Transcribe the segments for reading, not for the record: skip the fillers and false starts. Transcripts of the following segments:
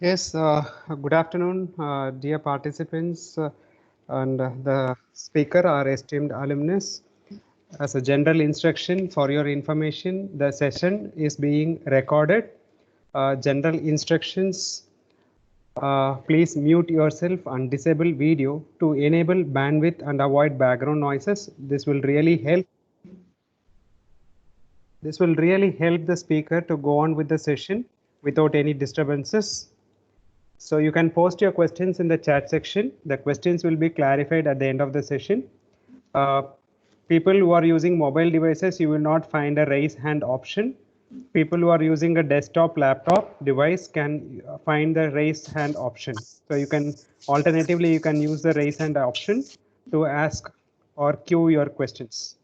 Yes, good afternoon, dear participants and the speaker, our esteemed alumnus. As a general instruction for your information, the session is being recorded. General instructions, please mute yourself and disable video to enable bandwidth and avoid background noises. This will really help. This will really help the speaker to go on with the session without any disturbances. So you can post your questions in the chat section. The questions will be clarified at the end of the session. People who are using mobile devices, you will not find a raise hand option. People who are using a desktop laptop device can find the raise hand option. So you can alternatively, you can use the raise hand option to ask or queue your questions.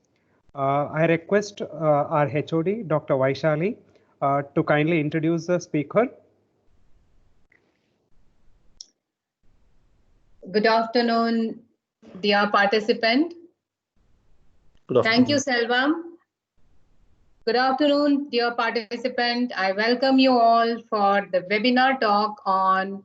I request our HOD, Dr. Vaishali, to kindly introduce the speaker. Good afternoon, dear participant. Good afternoon. Thank you, Selvam. Good afternoon, dear participant. I welcome you all for the webinar talk on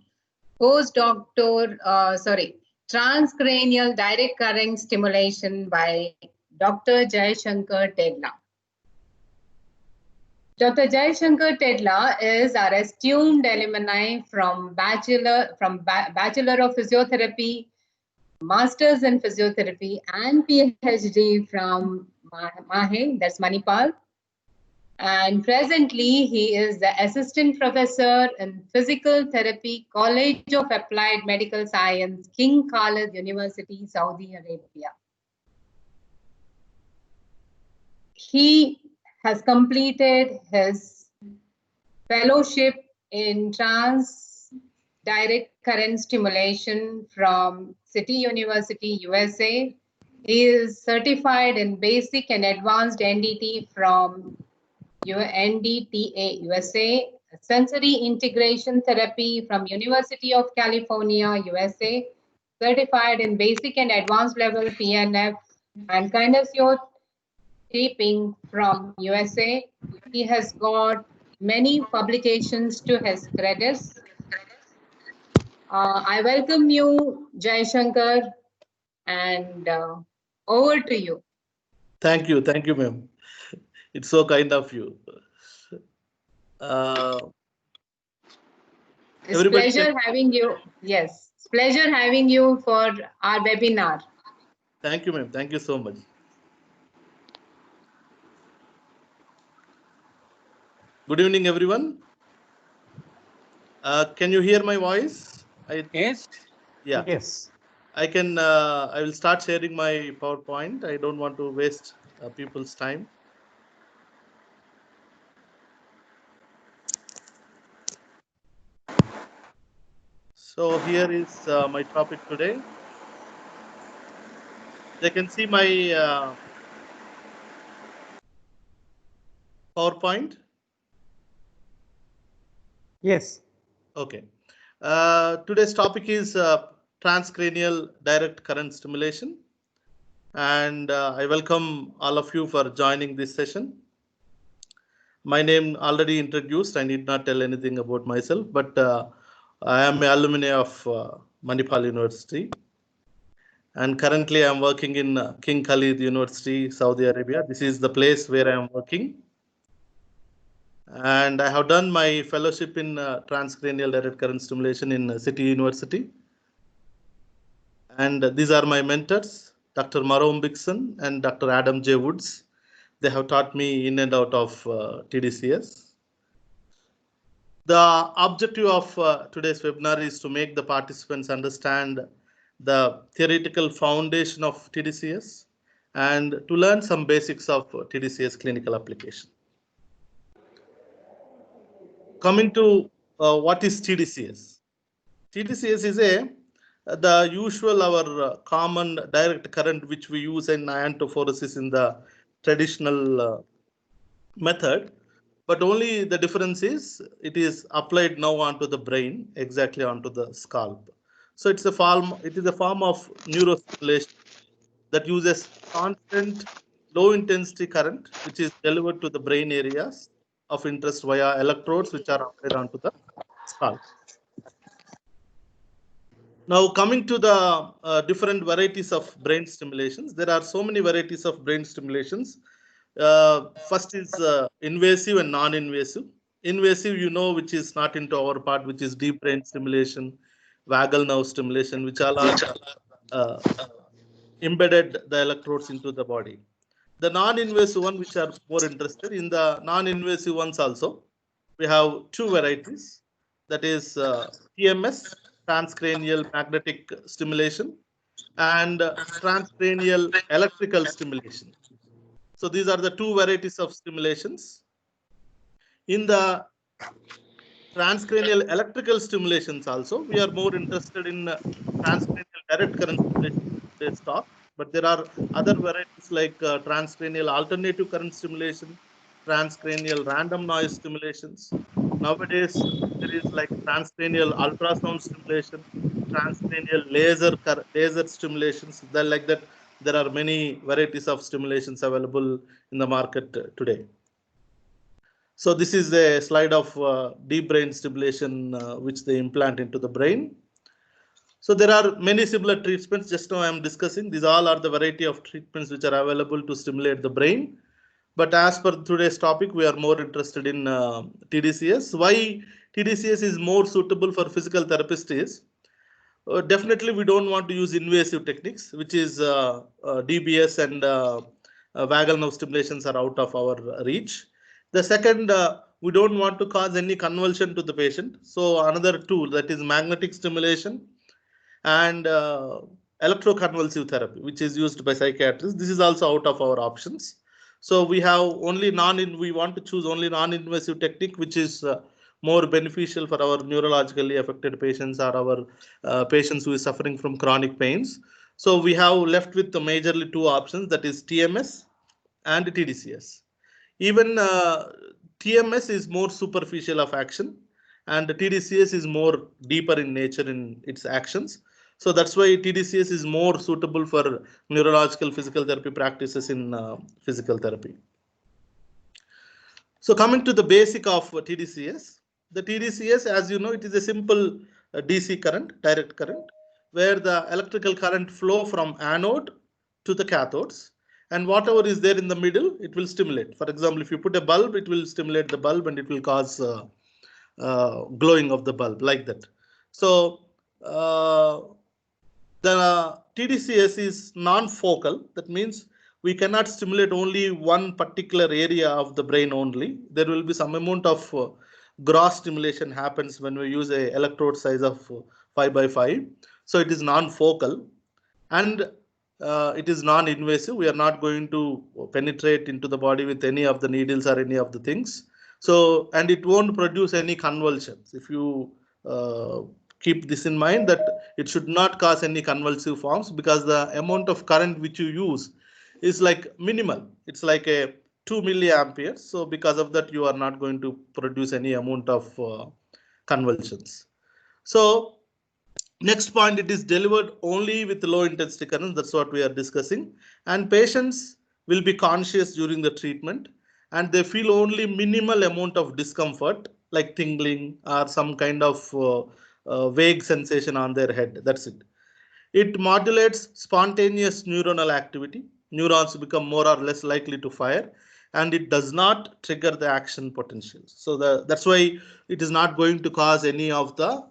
transcranial direct current stimulation by Dr. Shanker Tedla. Dr. Shanker Tedla is our esteemed alumni from Bachelor of Physiotherapy, Masters in Physiotherapy, and PhD from Mahe, that's Manipal. And presently, he is the Assistant Professor in Physical Therapy, College of Applied Medical Science, King Khalid University, Saudi Arabia. He has completed his fellowship in direct current stimulation from City University, USA. He is certified in basic and advanced NDT from NDTA, USA. Sensory integration therapy from University of California, USA. Certified in basic and advanced level PNF and kinesiotaping from USA. He has got many publications to his credits. I welcome you, Jaya Shankar, and over to you. Thank you, ma'am. It's so kind of you. It's pleasure having you. Yes, it's pleasure having you for our webinar. Thank you, ma'am. Thank you so much. Good evening, everyone. Can you hear my voice? Yes. Yeah. Yes. I can. I will start sharing my PowerPoint. I don't want to waste people's time. So here is my topic today. They can see my PowerPoint. Yes. Okay. Today's topic is transcranial direct current stimulation. And I welcome all of you for joining this session. My name already introduced. I need not tell anything about myself, but I am an alumni of Manipal University. And currently I'm working in King Khalid University, Saudi Arabia. This is the place where I am working. And I have done my fellowship in transcranial direct current stimulation in City University. And these are my mentors, Dr. Marom Bixon and Dr. Adam J. Woods. They have taught me in and out of tDCS. The objective of today's webinar is to make the participants understand the theoretical foundation of tDCS and to learn some basics of tDCS clinical application. Coming to what is tDCS? tDCS is the usual our common direct current which we use in iontophoresis in the traditional method, but only the difference is it is applied now onto the brain, exactly onto the scalp. So it is a form of neurostimulation that uses constant low intensity current which is delivered to the brain areas of interest via electrodes which are applied onto the scalp. Now coming to the different varieties of brain stimulations, there are so many varieties of brain stimulations. First is invasive and non-invasive. Invasive, you know, which is not into our part, which is deep brain stimulation, vagal nerve stimulation, which all are uh, embedded the electrodes into the body. The non-invasive one, which are more interested in the non-invasive ones also, we have two varieties. That is TMS, transcranial magnetic stimulation, and transcranial electrical stimulation. So these are the two varieties of stimulations. In the transcranial electrical stimulations also, we are more interested in transcranial direct current stimulation in today's talk. But there are other varieties like transcranial alternative current stimulation, transcranial random noise stimulations. Nowadays, there is like transcranial ultrasound stimulation, transcranial laser stimulations. Like that, there are many varieties of stimulations available in the market today. So this is a slide of deep brain stimulation, which they implant into the brain. So there are many similar treatments. Just now I am discussing. These all are the variety of treatments which are available to stimulate the brain. But as per today's topic, we are more interested in tDCS. Why tDCS is more suitable for physical therapists is definitely we don't want to use invasive techniques, which is DBS and vagal nerve stimulations are out of our reach. The second, we don't want to cause any convulsion to the patient. So another tool, that is magnetic stimulation and electroconvulsive therapy, which is used by psychiatrists. This is also out of our options. So we have only we want to choose only non-invasive technique, which is more beneficial for our neurologically affected patients or our patients who is suffering from chronic pains. So we have left with the majorly two options, that is TMS and tDCS. Even TMS is more superficial of action, and tDCS is more deeper in nature in its actions. So that's why tDCS is more suitable for neurological physical therapy practices in physical therapy. So coming to the basic of tDCS, the tDCS, as you know, it is a simple DC current, direct current, where the electrical current flow from anode to the cathodes, and whatever is there in the middle, it will stimulate. For example, if you put a bulb, it will stimulate the bulb and it will cause glowing of the bulb, like that. So the tDCS is non-focal. That means we cannot stimulate only one particular area of the brain only. There will be some amount of gross stimulation happens when we use a electrode size of 5 by 5. So it is non-focal, and it is non-invasive. We are not going to penetrate into the body with any of the needles or any of the things. So, and it won't produce any convulsions. If you keep this in mind, that it should not cause any convulsive forms, because the amount of current which you use is like minimal. It's like a 2 milliamperes. So because of that, you are not going to produce any amount of convulsions. So next point, it is delivered only with low intensity current. That's what we are discussing. And patients will be conscious during the treatment, and they feel only minimal amount of discomfort, like tingling or some kind of vague sensation on their head. That's it. It modulates spontaneous neuronal activity. Neurons become more or less likely to fire, and it does not trigger the action potentials. So that's why it is not going to cause any of the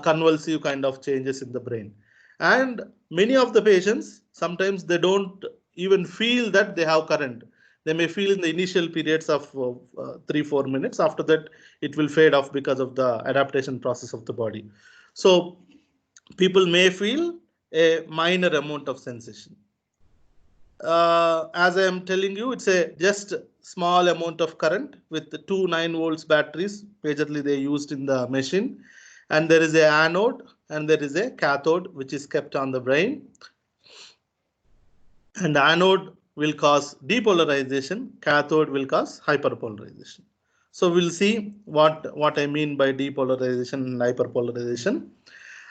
convulsive kind of changes in the brain. And many of the patients, sometimes they don't even feel that they have current. They may feel in the initial periods of 3-4 minutes. After that, it will fade off because of the adaptation process of the body. So people may feel a minor amount of sensation. As I am telling you, it's a just small amount of current with the 2 9-volt batteries. Majorly they used in the machine, and there is a anode and there is a cathode which is kept on the brain. And anode will cause depolarization, cathode will cause hyperpolarization. So we'll see what I mean by depolarization and hyperpolarization.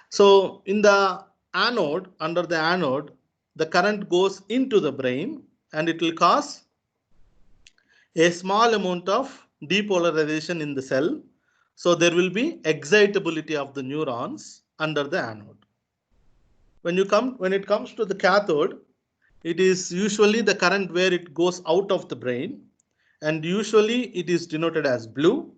So in the anode, under the anode, the current goes into the brain and it will cause a small amount of depolarization in the cell. So there will be excitability of the neurons under the anode. when it comes to the cathode, it is usually the current where it goes out of the brain, and usually it is denoted as blue,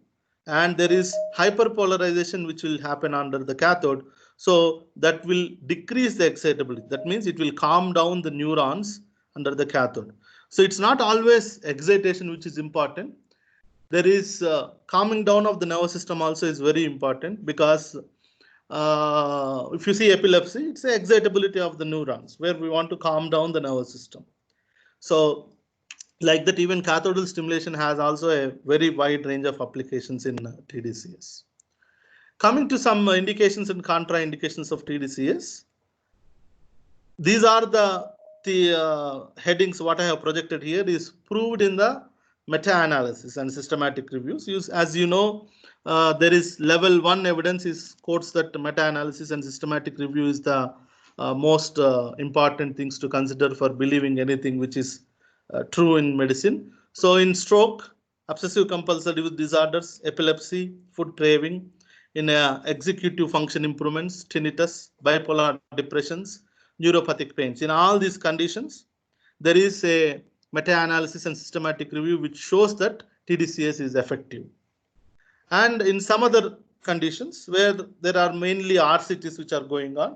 and there is hyperpolarization which will happen under the cathode. So that will decrease the excitability. That means it will calm down the neurons under the cathode. So it's not always excitation which is important. There is calming down of the nervous system also is very important, because if you see epilepsy, it's the excitability of the neurons where we want to calm down the nervous system. So like that, even cathodal stimulation has also a very wide range of applications in tDCS. Coming to some indications and contraindications of tDCS. These are the headings. What I have projected here is proved in the meta-analysis and systematic reviews. As you know, there is level 1 evidence is quotes that meta-analysis and systematic review is the most important things to consider for believing anything which is true in medicine. So in stroke, obsessive compulsive disorders, epilepsy, food craving, in executive function improvements, tinnitus, bipolar depressions, neuropathic pains. In all these conditions, there is a meta-analysis and systematic review which shows that tDCS is effective. And in some other conditions where there are mainly RCTs which are going on,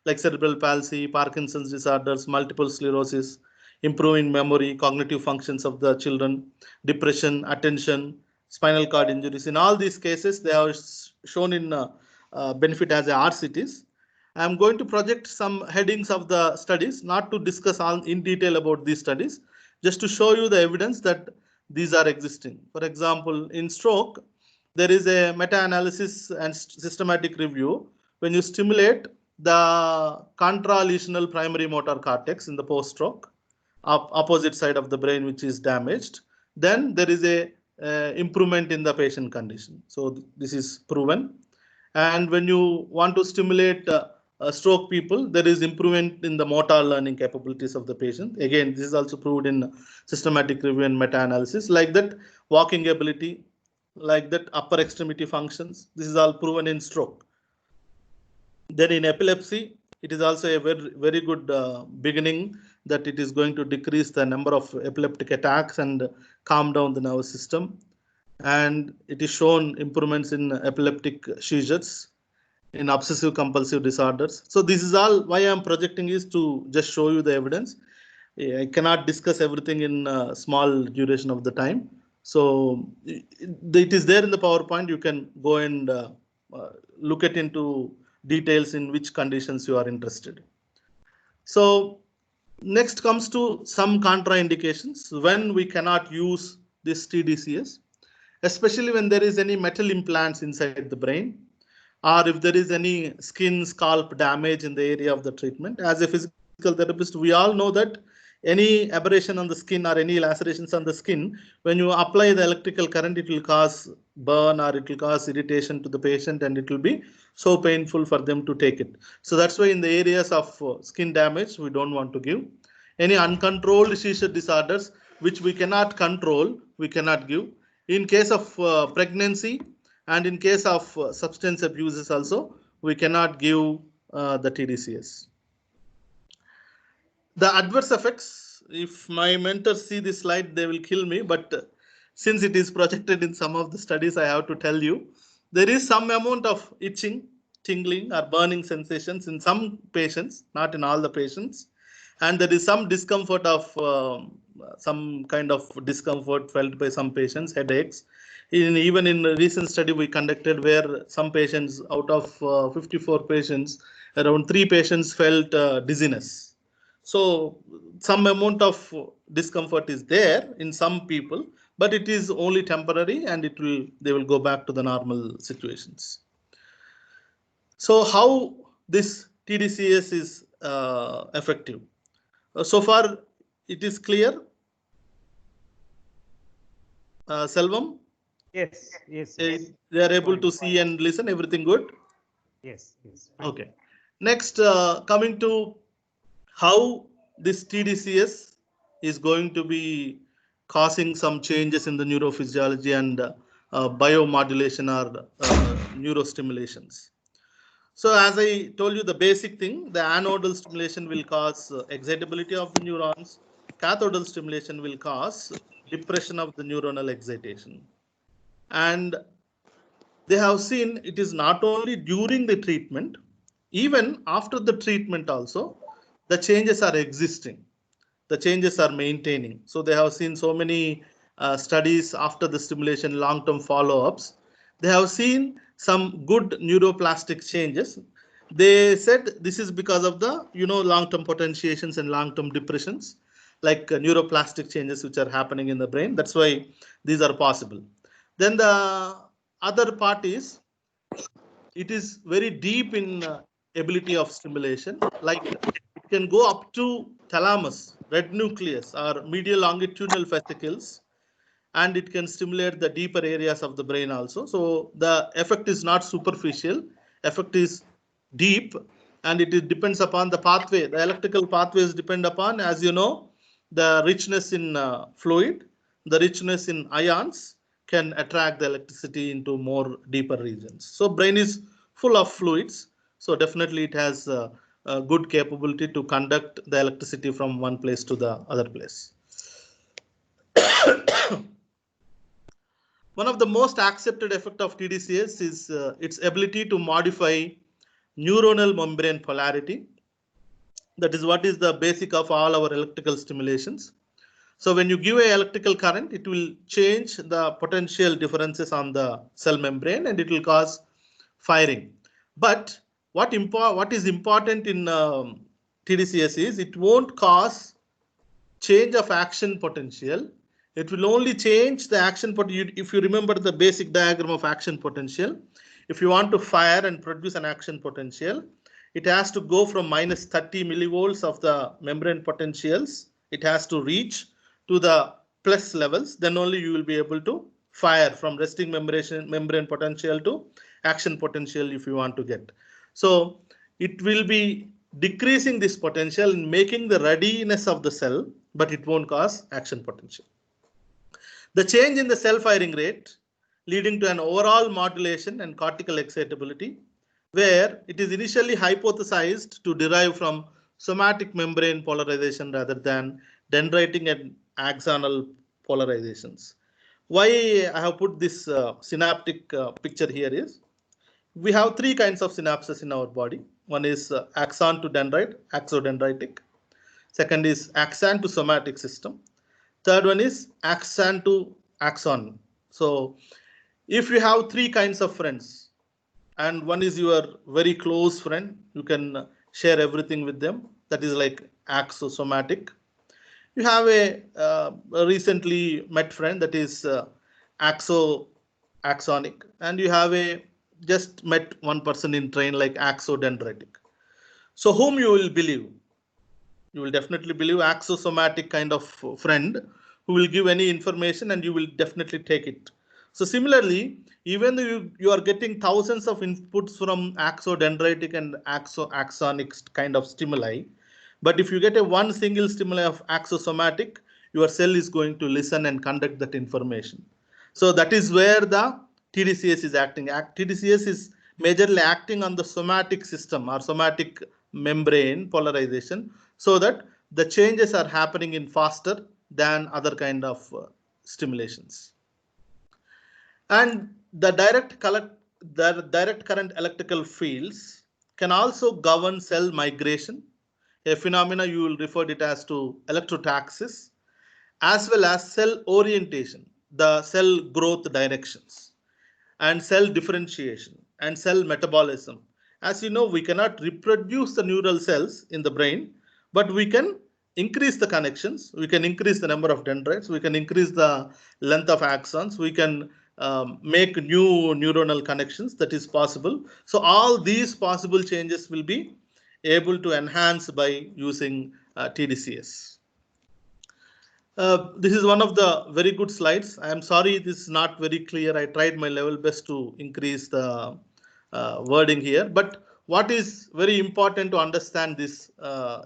like cerebral palsy, Parkinson's disorders, multiple sclerosis, improving memory, cognitive functions of the children, depression, attention, spinal cord injuries. In all these cases, they are shown in benefit as a RCTs. I am going to project some headings of the studies, not to discuss all in detail about these studies, just to show you the evidence that these are existing. For example, in stroke, there is a meta-analysis and systematic review. When you stimulate the contralesional primary motor cortex in the post-stroke, opposite side of the brain which is damaged, then there is a improvement in the patient condition. So this is proven. And when you want to stimulate stroke people, there is improvement in the motor learning capabilities of the patient. Again, this is also proved in systematic review and meta-analysis. Like that, walking ability, like that, upper extremity functions. This is all proven in stroke. Then in epilepsy, it is also a very, very good beginning that it is going to decrease the number of epileptic attacks and calm down the nervous system. And it is shown improvements in epileptic seizures, in obsessive compulsive disorders. So this is all why I am projecting is to just show you the evidence. I cannot discuss everything in a small duration of the time. So it is there in the PowerPoint. You can go and look at into details in which conditions you are interested. So next comes to some contraindications when we cannot use this tDCS, especially when there is any metal implants inside the brain, or if there is any skin scalp damage in the area of the treatment. As a physical therapist, we all know that any aberration on the skin or any lacerations on the skin, when you apply the electrical current, it will cause burn or it will cause irritation to the patient, and it will be so painful for them to take it. So that's why in the areas of skin damage, we don't want to give. Any uncontrolled seizure disorders which we cannot control, we cannot give. In case of pregnancy and in case of substance abuses also, we cannot give the tDCS. The adverse effects, if my mentors see this slide, they will kill me. But since it is projected in some of the studies, I have to tell you, there is some amount of itching, tingling or burning sensations in some patients, not in all the patients. And there is some discomfort of some kind of discomfort felt by some patients, headaches. Even in a recent study we conducted where some patients, out of 54 patients, around 3 patients felt dizziness. So some amount of discomfort is there in some people, but it is only temporary, and they will go back to the normal situations. So how this tDCS is effective? So far it is clear. Selvam? Yes, yes. They are able to see and listen, everything good? Yes, yes. Okay. Next, coming to how this tDCS is going to be causing some changes in the neurophysiology and biomodulation or neurostimulations. So as I told you, the basic thing, the anodal stimulation will cause excitability of the neurons. Cathodal stimulation will cause depression of the neuronal excitation. And they have seen it is not only during the treatment, even after the treatment also, the changes are existing. The changes are maintaining. So they have seen so many studies after the stimulation, long-term follow-ups. They have seen some good neuroplastic changes. They said this is because of the long-term potentiations and long-term depressions, like neuroplastic changes which are happening in the brain. That's why these are possible. Then the other part is it is very deep in ability of stimulation, like it can go up to thalamus, red nucleus, or medial longitudinal fascicles, and it can stimulate the deeper areas of the brain also. So the effect is not superficial, effect is deep, and it depends upon the pathway. The electrical pathways depend upon, as you know, the richness in fluid, the richness in ions can attract the electricity into more deeper regions. So brain is full of fluids, so definitely it has a good capability to conduct the electricity from one place to the other place. One of the most accepted effect of tDCS is its ability to modify neuronal membrane polarity. That is what is the basic of all our electrical stimulations. So when you give an electrical current, it will change the potential differences on the cell membrane and it will cause firing. But what is important in tDCS is it won't cause change of action potential. It will only change the action potential. If you remember the basic diagram of action potential, if you want to fire and produce an action potential, it has to go from minus 30 millivolts of the membrane potentials. It has to reach to the plus levels. Then only you will be able to fire from resting membrane potential to action potential if you want to get. So it will be decreasing this potential and making the readiness of the cell, but it won't cause action potential. The change in the cell firing rate leading to an overall modulation and cortical excitability, where it is initially hypothesized to derive from somatic membrane polarization rather than dendritic and axonal polarizations. Why I have put this synaptic picture here is, we have three kinds of synapses in our body. One is axon to dendrite, axodendritic. Second is axon to somatic system. Third one is axon to axon. So if you have three kinds of friends and one is your very close friend, you can share everything with them. That is like axosomatic. You have a recently met friend, that is axonic, and you have a just met one person in train, like axodendritic. So whom you will believe? You will definitely believe axosomatic kind of friend who will give any information and you will definitely take it. So similarly, even though you are getting thousands of inputs from axodendritic and axonic kind of stimuli, but if you get a one single stimuli of axosomatic, your cell is going to listen and conduct that information. So that is where the tDCS is acting. tDCS is majorly acting on the somatic system or somatic membrane polarization, so that the changes are happening in faster than other kind of stimulations. And the direct current electrical fields can also govern cell migration, a phenomena you will refer it as to electrotaxis, as well as cell orientation, the cell growth directions, and cell differentiation and cell metabolism. As you know, we cannot reproduce the neural cells in the brain, but we can increase the connections, we can increase the number of dendrites, we can increase the length of axons, we can make new neuronal connections. That is possible. So all these possible changes will be able to enhance by using tDCS. This is one of the very good slides. I am sorry this is not very clear. I tried my level best to increase the wording here. But what is very important to understand this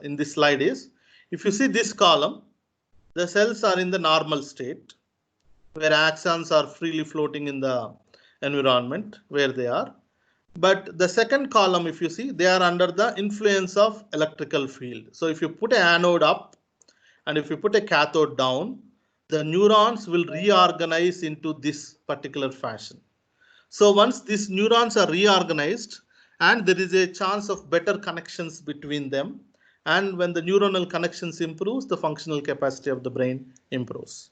in this slide is, if you see this column, the cells are in the normal state, where axons are freely floating in the environment where they are. But the second column, if you see, they are under the influence of electrical field. So if you put an anode up and if you put a cathode down, the neurons will reorganize into this particular fashion. So once these neurons are reorganized and there is a chance of better connections between them, and when the neuronal connections improves, the functional capacity of the brain improves.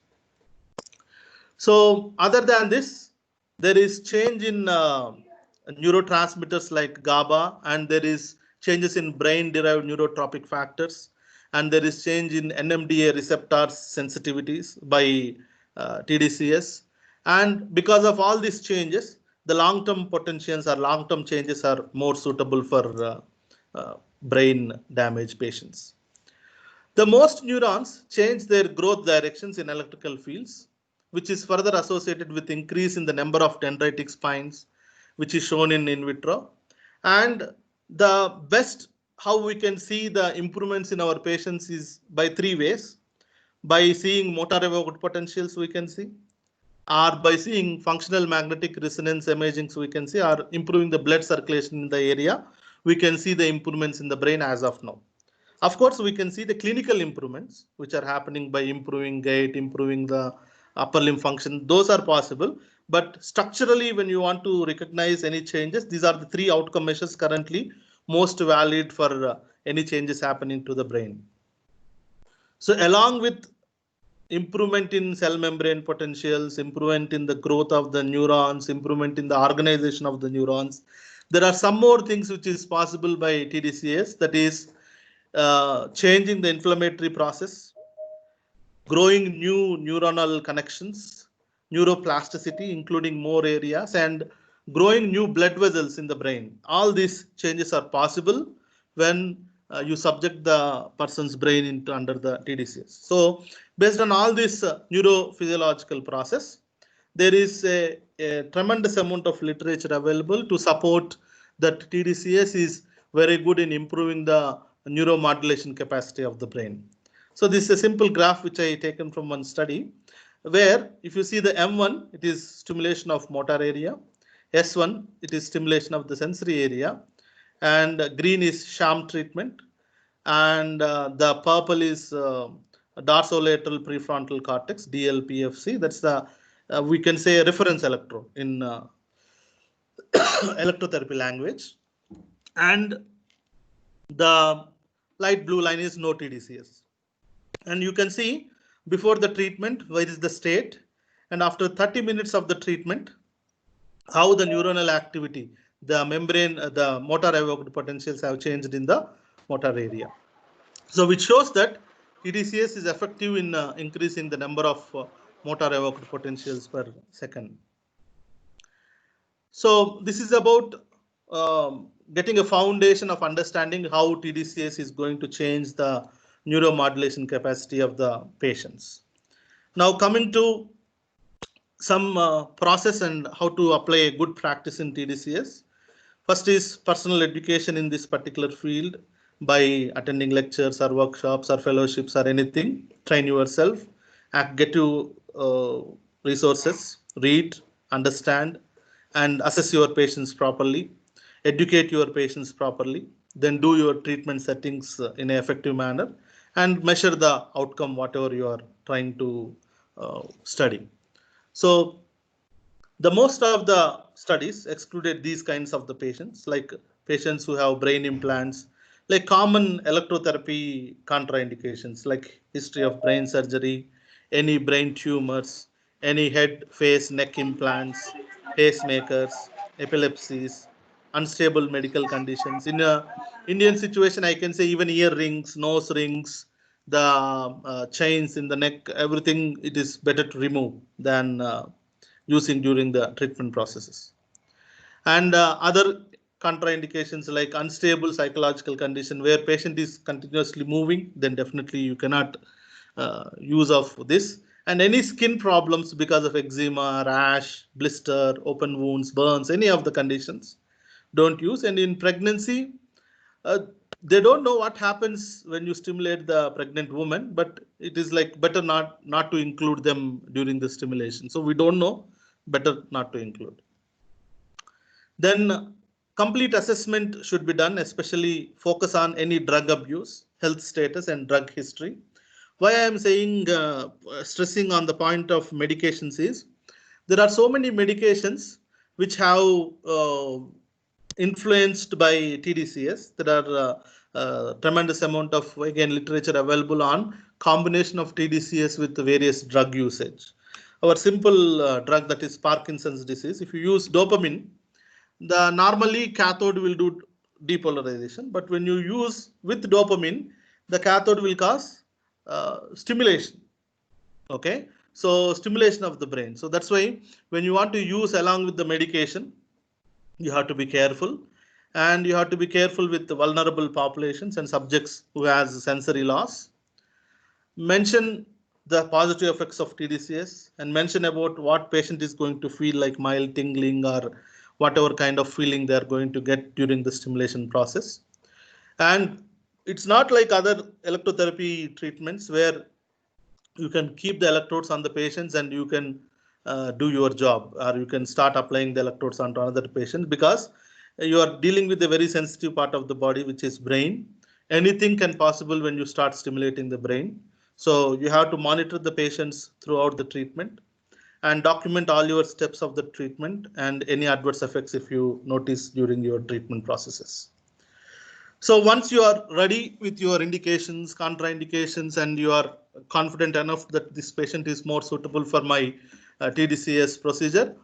So other than this, there is change in neurotransmitters like GABA, and there is changes in brain-derived neurotropic factors, and there is change in NMDA receptors sensitivities by tDCS. And because of all these changes, the long-term potentials or long-term changes are more suitable for brain damage patients. The most neurons change their growth directions in electrical fields, which is further associated with increase in the number of dendritic spines, which is shown in vitro. And the best how we can see the improvements in our patients is by three ways. By seeing motor evoked potentials, we can see, or by seeing functional magnetic resonance imaging, so we can see, or improving the blood circulation in the area, we can see the improvements in the brain as of now. Of course, we can see the clinical improvements which are happening by improving gait, improving the upper limb function. Those are possible. But structurally, when you want to recognize any changes, these are the three outcome measures currently most valid for any changes happening to the brain. So along with improvement in cell membrane potentials, improvement in the growth of the neurons, improvement in the organization of the neurons, there are some more things which is possible by tDCS, that is changing the inflammatory process, growing new neuronal connections, neuroplasticity, including more areas, and growing new blood vessels in the brain. All these changes are possible when you subject the person's brain into under the tDCS. So based on all this neurophysiological process, there is a tremendous amount of literature available to support that tDCS is very good in improving the neuromodulation capacity of the brain. So this is a simple graph which I taken from one study, where if you see the M1, it is stimulation of motor area, S1, it is stimulation of the sensory area, and green is sham treatment, and the purple is dorsolateral prefrontal cortex, DLPFC. That's the we can say a reference electrode in electrotherapy language, and the light blue line is no tDCS. And you can see before the treatment where is the state, and after 30 minutes of the treatment, how the neuronal activity, the membrane, the motor evoked potentials have changed in the motor area. So which shows that tDCS is effective in increasing the number of motor evoked potentials per second. So this is about getting a foundation of understanding how tDCS is going to change the neuromodulation capacity of the patients. Now coming to some process and how to apply a good practice in tDCS. First is personal education in this particular field by attending lectures or workshops or fellowships or anything. Train yourself, get to resources, read, understand, and assess your patients properly, educate your patients properly, then do your treatment settings in an effective manner, and measure the outcome whatever you are trying to study. So the most of the studies excluded these kinds of the patients, like patients who have brain implants, like common electrotherapy contraindications, like history of brain surgery, any brain tumors, any head, face, neck implants, pacemakers, epilepsies, unstable medical conditions. In a Indian situation, I can say even earrings, nose rings, the chains in the neck, everything, it is better to remove than using during the treatment processes. And other contraindications like unstable psychological condition where patient is continuously moving, then definitely you cannot use of this. And any skin problems because of eczema, rash, blister, open wounds, burns, any of the conditions, don't use. And in pregnancy, they don't know what happens when you stimulate the pregnant woman, but it is like better not to include them during the stimulation. So we don't know, better not to include. Then Complete assessment should be done, especially focus on any drug abuse, health status, and drug history. Why I am saying stressing on the point of medications is there are so many medications which have influenced by tDCS. There are tremendous amount of, again, literature available on combination of tDCS with various drug usage. Our simple drug, that is Parkinson's disease, if you use dopamine, the normally cathode will do depolarization, but when you use with dopamine, the cathode will cause stimulation. Okay, so stimulation of the brain. So that's why when you want to use along with the medication, you have to be careful, and you have to be careful with the vulnerable populations and subjects who has sensory loss. Mention the positive effects of tDCS and mention about what patient is going to feel like mild tingling or whatever kind of feeling they are going to get during the stimulation process. And it's not like other electrotherapy treatments where you can keep the electrodes on the patients and you can do your job, or you can start applying the electrodes onto another patient, because you are dealing with a very sensitive part of the body, which is brain. Anything can possible when you start stimulating the brain. So you have to monitor the patients throughout the treatment and document all your steps of the treatment and any adverse effects if you notice during your treatment processes. So once you are ready with your indications, contraindications, and you are confident enough that this patient is more suitable for my tDCS procedure,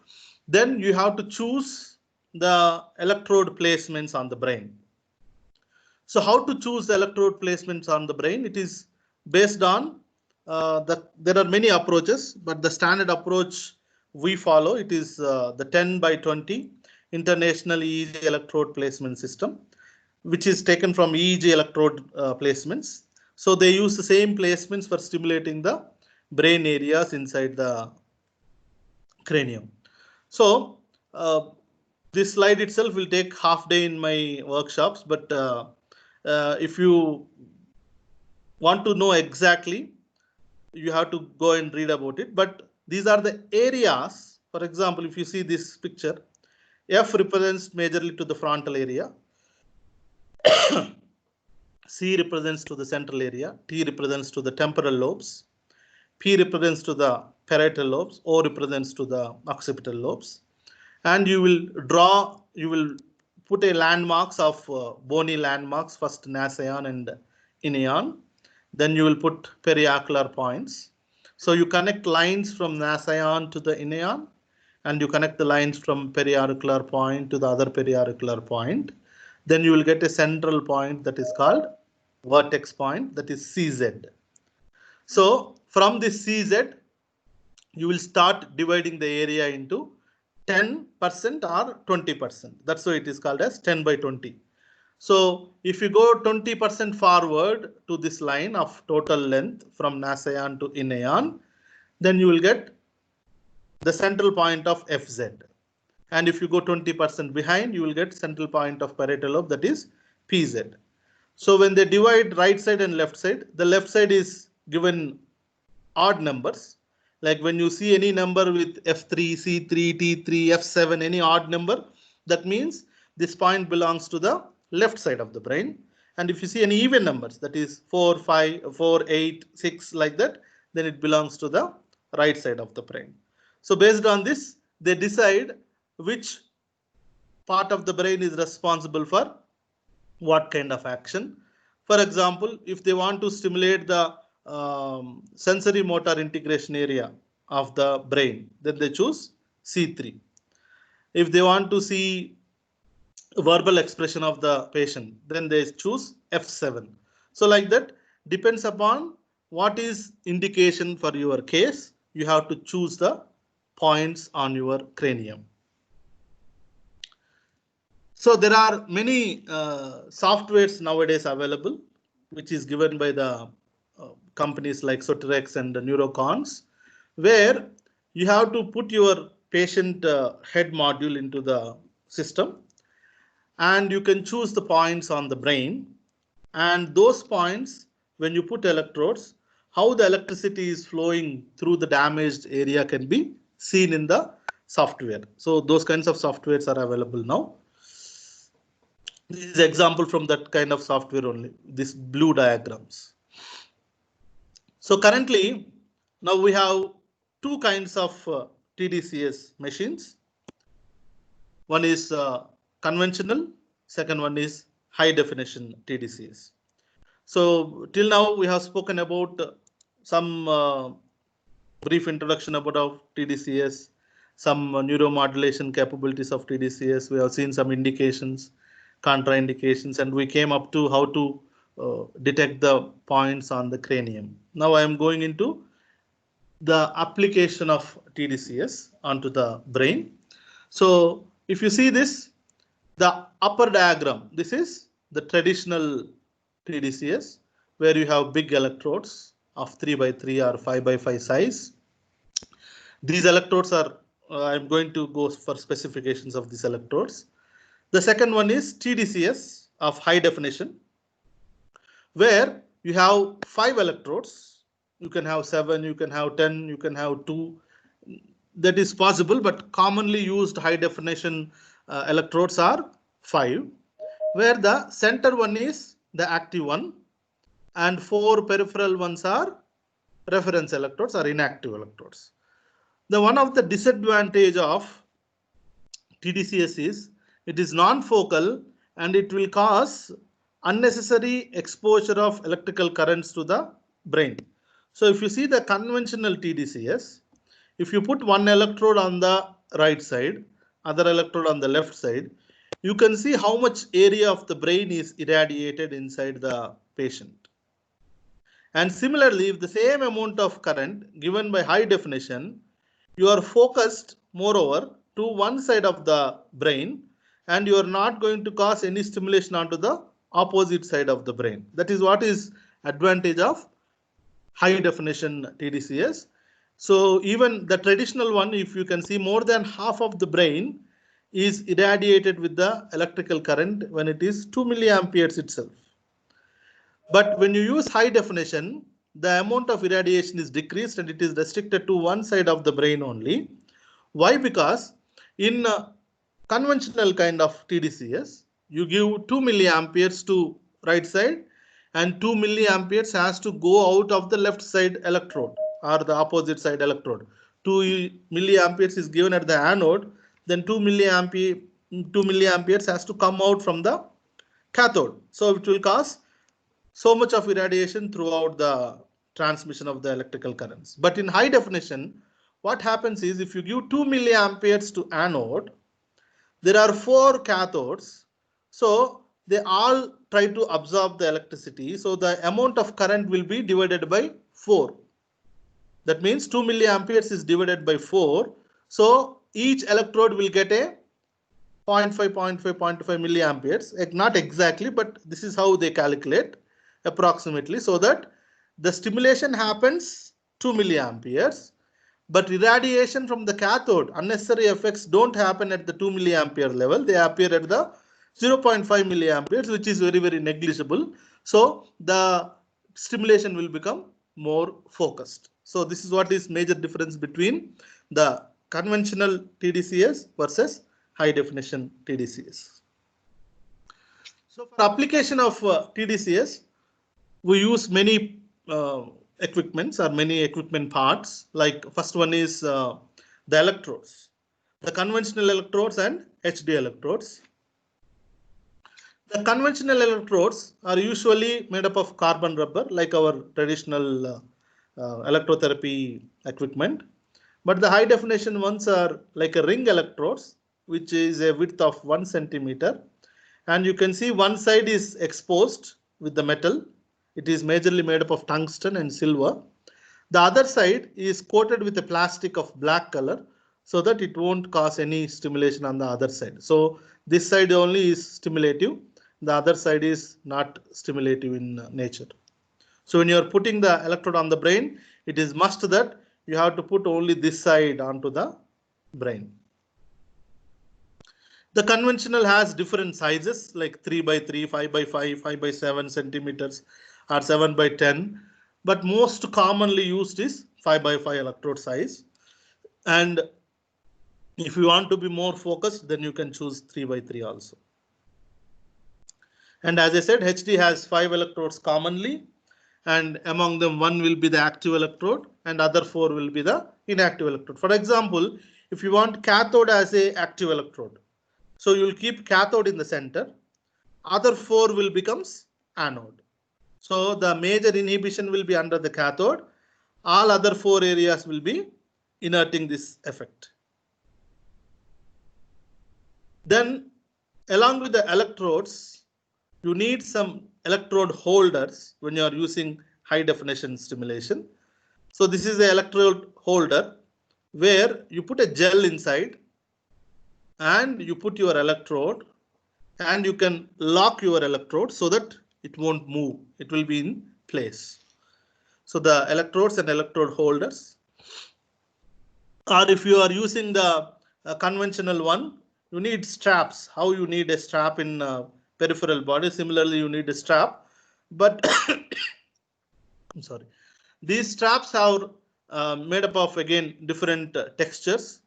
then you have to choose the electrode placements on the brain. So how to choose the electrode placements on the brain? It is based on there are many approaches, but the standard approach we follow, it is the 10x20 international EEG electrode placement system, which is taken from EEG electrode placements. So they use the same placements for stimulating the brain areas inside the cranium. So this slide itself will take half day in my workshops, but if you want to know exactly, you have to go and read about it. But these are the areas. For example, if you see this picture, F represents majorly to the frontal area, C represents to the central area, T represents to the temporal lobes, P represents to the parietal lobes, O represents to the occipital lobes. And you will put a landmarks of bony landmarks, first nasaeon and ineon. Then you will put periocular points. So you connect lines from nasaeon to the ineon, and you connect the lines from periauricular point to the other periauricular point. Then you will get a central point that is called vertex point, that is CZ. So from this CZ, you will start dividing the area into 10% or 20%. That's why it is called as 10x20. So if you go 20% forward to this line of total length from nasaeon to ineon, then you will get the central point of FZ. And if you go 20% behind, you will get central point of parietal lobe, that is PZ. So when they divide right side and left side, the left side is given odd numbers. Like when you see any number with F3, C3, T3, F7, any odd number, that means this point belongs to the left side of the brain. And if you see any even numbers, that is 4, 5, 4, 8, 6, like that, then it belongs to the right side of the brain. So based on this, they decide which part of the brain is responsible for what kind of action. For example, if they want to stimulate the sensory motor integration area of the brain, then they choose C3. If they want to see verbal expression of the patient, then they choose F7. So like that, depends upon what is indication for your case, you have to choose the points on your cranium. So there are many softwares nowadays available, which is given by the companies like Soterex and Neurocons, where you have to put your patient head module into the system, and you can choose the points on the brain. And those points, when you put electrodes, how the electricity is flowing through the damaged area can be seen in the software. So those kinds of softwares are available now. This is example from that kind of software only, these blue diagrams. So currently, now we have two kinds of tDCS machines. One is conventional, second one is high definition tDCS. So till now we have spoken about some brief introduction about tDCS, some neuromodulation capabilities of tDCS. We have seen some indications, contraindications, and we came up to how to detect the points on the cranium. Now I am going into the application of tDCS onto the brain. So if you see this, the upper diagram, this is the traditional tDCS, where you have big electrodes of 3 by 3 or 5 by 5 size. These electrodes are, I'm going to go for specifications of these electrodes. The second one is tDCS of high definition, where you have 5 electrodes. You can have 7, you can have 10, you can have 2. That is possible, but commonly used high definition electrodes are 5, where the center one is the active one and 4 peripheral ones are reference electrodes or inactive electrodes. The one of the disadvantage of tDCS is it is non-focal and it will cause unnecessary exposure of electrical currents to the brain. So if you see the conventional tDCS, if you put one electrode on the right side, other electrode on the left side, you can see how much area of the brain is irradiated inside the patient. And similarly, if the same amount of current given by high definition, you are focused moreover to one side of the brain and you are not going to cause any stimulation onto the opposite side of the brain. That is what is advantage of high definition tDCS. So even the traditional one, if you can see, more than half of the brain is irradiated with the electrical current when it is 2 milliamperes itself. But when you use high definition, the amount of irradiation is decreased and it is restricted to one side of the brain only. Why? Because in conventional kind of tDCS, you give 2 milliamperes to right side and 2 milliamperes has to go out of the left side electrode or the opposite side electrode. 2 milliamperes is given at the anode, then 2 milliamperes has to come out from the cathode. So it will cause so much of irradiation throughout the transmission of the electrical currents. But in high definition, what happens is if you give 2 milliamperes to anode, there are 4 cathodes. So they all try to absorb the electricity. So the amount of current will be divided by 4. That means 2 milliamperes is divided by 4. So each electrode will get a 0.5 milliamperes. Not exactly, but this is how they calculate approximately, so that the stimulation happens 2 milliamperes, but irradiation from the cathode, unnecessary effects don't happen at the 2 milliampere level. They appear at the 0.5 milliamperes, which is very, very negligible. So the stimulation will become more focused. So this is what is major difference between the conventional tDCS versus high definition tDCS. So for application of tDCS, we use many equipments or many equipment parts. Like first one is the electrodes, the conventional electrodes and HD electrodes. The conventional electrodes are usually made up of carbon rubber, like our traditional electrotherapy equipment. But the high definition ones are like a ring electrodes, which is a width of 1 centimeter. And you can see one side is exposed with the metal. It is majorly made up of tungsten and silver. The other side is coated with a plastic of black color so that it won't cause any stimulation on the other side. So this side only is stimulative. The other side is not stimulative in nature. So when you are putting the electrode on the brain, it is must that you have to put only this side onto the brain. The conventional has different sizes like 3 by 3, 5 by 5, 5 by 7 centimeters or 7 by 10. But most commonly used is 5 by 5 electrode size. And if you want to be more focused, then you can choose 3 by 3 also. And as I said, HD has 5 electrodes commonly, and among them one will be the active electrode and other 4 will be the inactive electrode. For example, if you want cathode as a active electrode, so you will keep cathode in the center, other 4 will becomes anode. So the major inhibition will be under the cathode, all other 4 areas will be inerting this effect. Then along with the electrodes, you need some electrode holders when you are using high definition stimulation. So this is the electrode holder where you put a gel inside and you put your electrode and you can lock your electrode so that it won't move. It will be in place. So the electrodes and electrode holders. Or if you are using the conventional one, you need straps. How you need a strap in peripheral body. Similarly, you need a strap. But I'm sorry. These straps are made up of, again, different textures.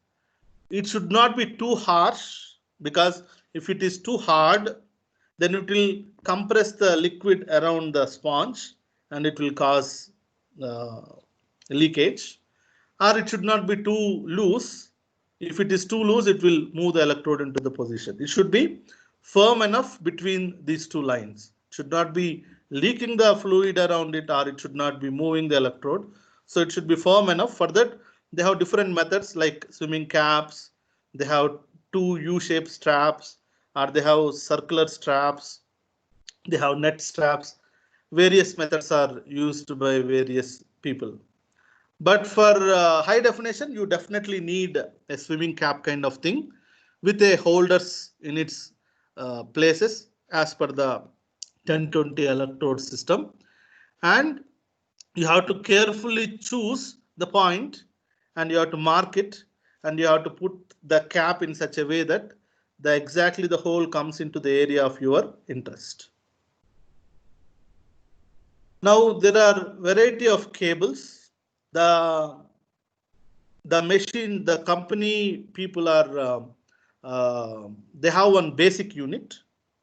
It should not be too harsh, because if it is too hard, then it will compress the liquid around the sponge and it will cause leakage. Or it should not be too loose. If it is too loose, it will move the electrode into the position. It should be firm enough between these two lines. It should not be leaking the fluid around it, or it should not be moving the electrode. So it should be firm enough. For that, they have different methods like swimming caps. They have 2 U-shaped straps, or they have circular straps. They have net straps. Various methods are used by various people. But for high definition, you definitely need a swimming cap kind of thing with a holders in its places as per the 1020 electrode system. And you have to carefully choose the point and you have to mark it and you have to put the cap in such a way that exactly the hole comes into the area of your interest. Now there are variety of cables. The machine, the company people are, they have one basic unit,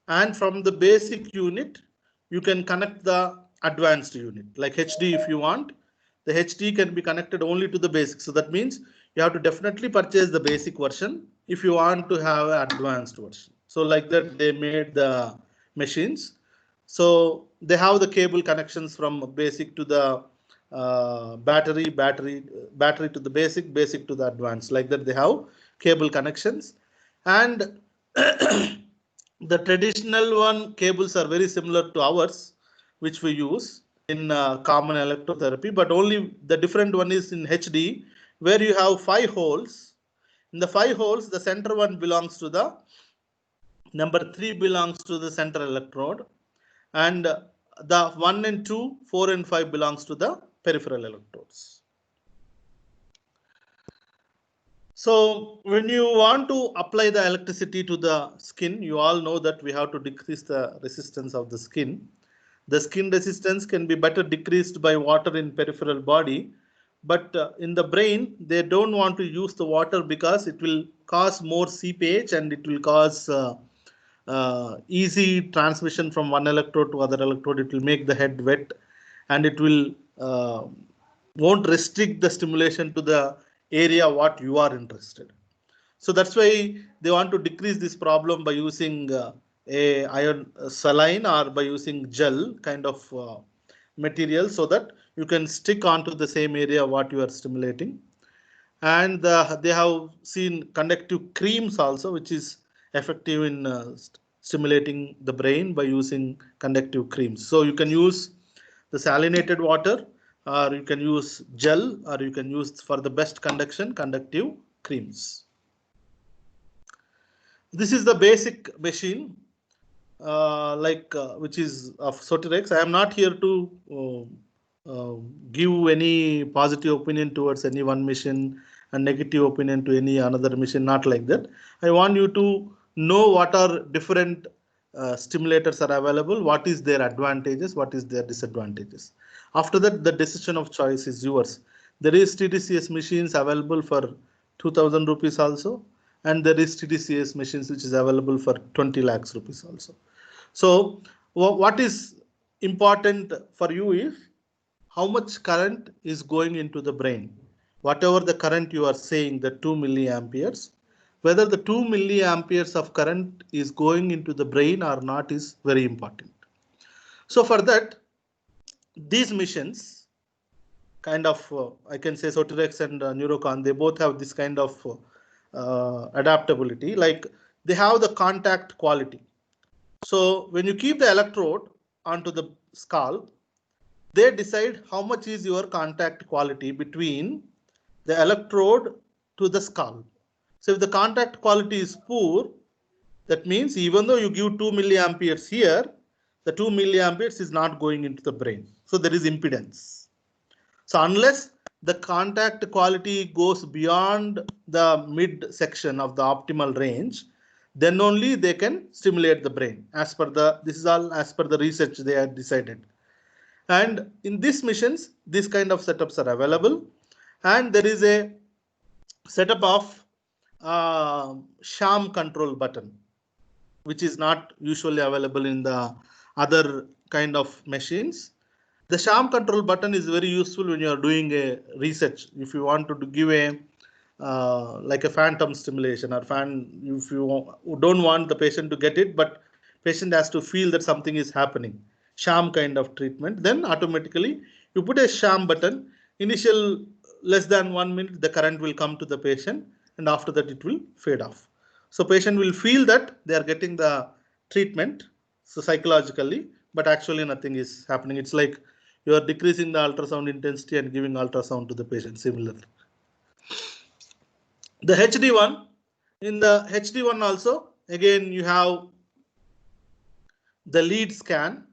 and from the basic unit, you can connect the advanced unit. Like HD, if you want, the HD can be connected only to the basic. So that means you have to definitely purchase the basic version if you want to have an advanced version. So like that, they made the machines. So they have the cable connections from basic to the battery to the basic to the advanced. Like that, they have cable connections. And the traditional one cables are very similar to ours, which we use in common electrotherapy, but only the different one is in HD, where you have 5 holes. In the 5 holes, the center one belongs to the number 3 belongs to the center electrode, and the 1 and 2, 4 and 5 belongs to the peripheral electrodes. So when you want to apply the electricity to the skin, you all know that we have to decrease the resistance of the skin. The skin resistance can be better decreased by water in peripheral body, but in the brain, they don't want to use the water because it will cause more seepage and it will cause easy transmission from one electrode to other electrode. It will make the head wet and it will won't restrict the stimulation to the area what you are interested. So that's why they want to decrease this problem by using a iron saline or by using gel kind of material, so that you can stick onto the same area what you are stimulating. And they have seen conductive creams also, which is effective in stimulating the brain by using conductive creams. So you can use the salinated water, or you can use gel, or you can use, for the best conduction, conductive creams. This is the basic machine, which is of Sotirex. I am not here to give any positive opinion towards any one machine and negative opinion to any another machine, not like that. I want you to know what are different stimulators are available, what is their advantages, what is their disadvantages. After that, the decision of choice is yours. There is tDCS machines available for 2000 rupees also, and there is tDCS machines which is available for 20 lakhs rupees also. So What is important for you is how much current is going into the brain. Whatever the current you are saying, the 2 milliamperes, whether the 2 milliamperes of current is going into the brain or not is very important. So for that, these missions kind of, I can say Sotirex and Neurocon, they both have this kind of adaptability, like they have the contact quality. So when you keep the electrode onto the scalp, they decide how much is your contact quality between the electrode to the scalp. So if the contact quality is poor, that means even though you give 2 milliamperes here, the 2 milliamperes is not going into the brain. So there is impedance. So unless the contact quality goes beyond the mid section of the optimal range, then only they can stimulate the brain. As per the, this is all as per the research they have decided. And in these missions, this kind of setups are available. And there is a setup of sham control button, which is not usually available in the other kind of machines. The sham control button is very useful when you are doing a research. If you want to give a like a phantom stimulation or if you don't want the patient to get it, but patient has to feel that something is happening, sham kind of treatment, then automatically you put a sham button. Initial less than 1 minute, the current will come to the patient, and after that it will fade off. So patient will feel that they are getting the treatment, so psychologically, but actually nothing is happening. It's like you are decreasing the ultrasound intensity and giving ultrasound to the patient similarly. The HD1, in the HD1 also, again you have the lead scan,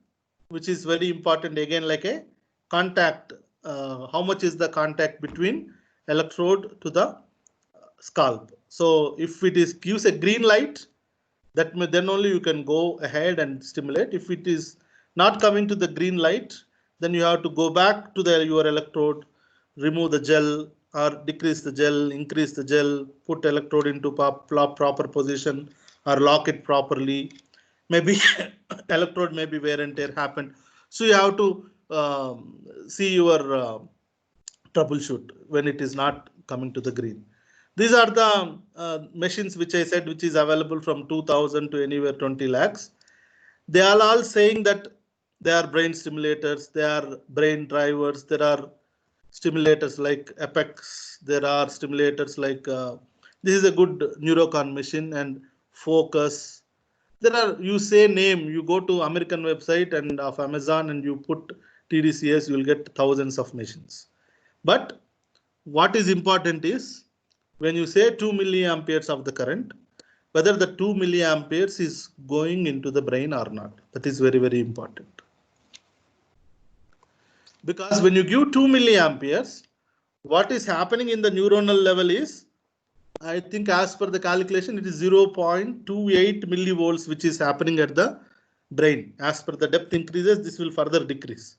which is very important, again like a contact, how much is the contact between electrode to the scalp. So if it is gives a green light, that may, then only you can go ahead and stimulate. If it is not coming to the green light, then you have to go back to your electrode, remove the gel or decrease the gel, increase the gel, put electrode into proper position or lock it properly. Maybe electrode maybe wear and tear happened. So you have to see your troubleshoot when it is not coming to the green. These are the machines which I said, which is available from 2000 to anywhere 20 lakhs. They are all saying that they are brain stimulators, they are brain drivers, there are stimulators like Apex, there are stimulators like this is a good Neurocon machine and Focus. There are, you say name, you go to American website and of Amazon and you put tDCS, you will get thousands of machines. But what is important is when you say 2 milliamperes of the current, whether the 2 milliamperes is going into the brain or not. That is very, very important. Because when you give 2 milliamperes, what is happening in the neuronal level is, I think as per the calculation, it is 0.28 millivolts, which is happening at the brain. As per the depth increases, this will further decrease.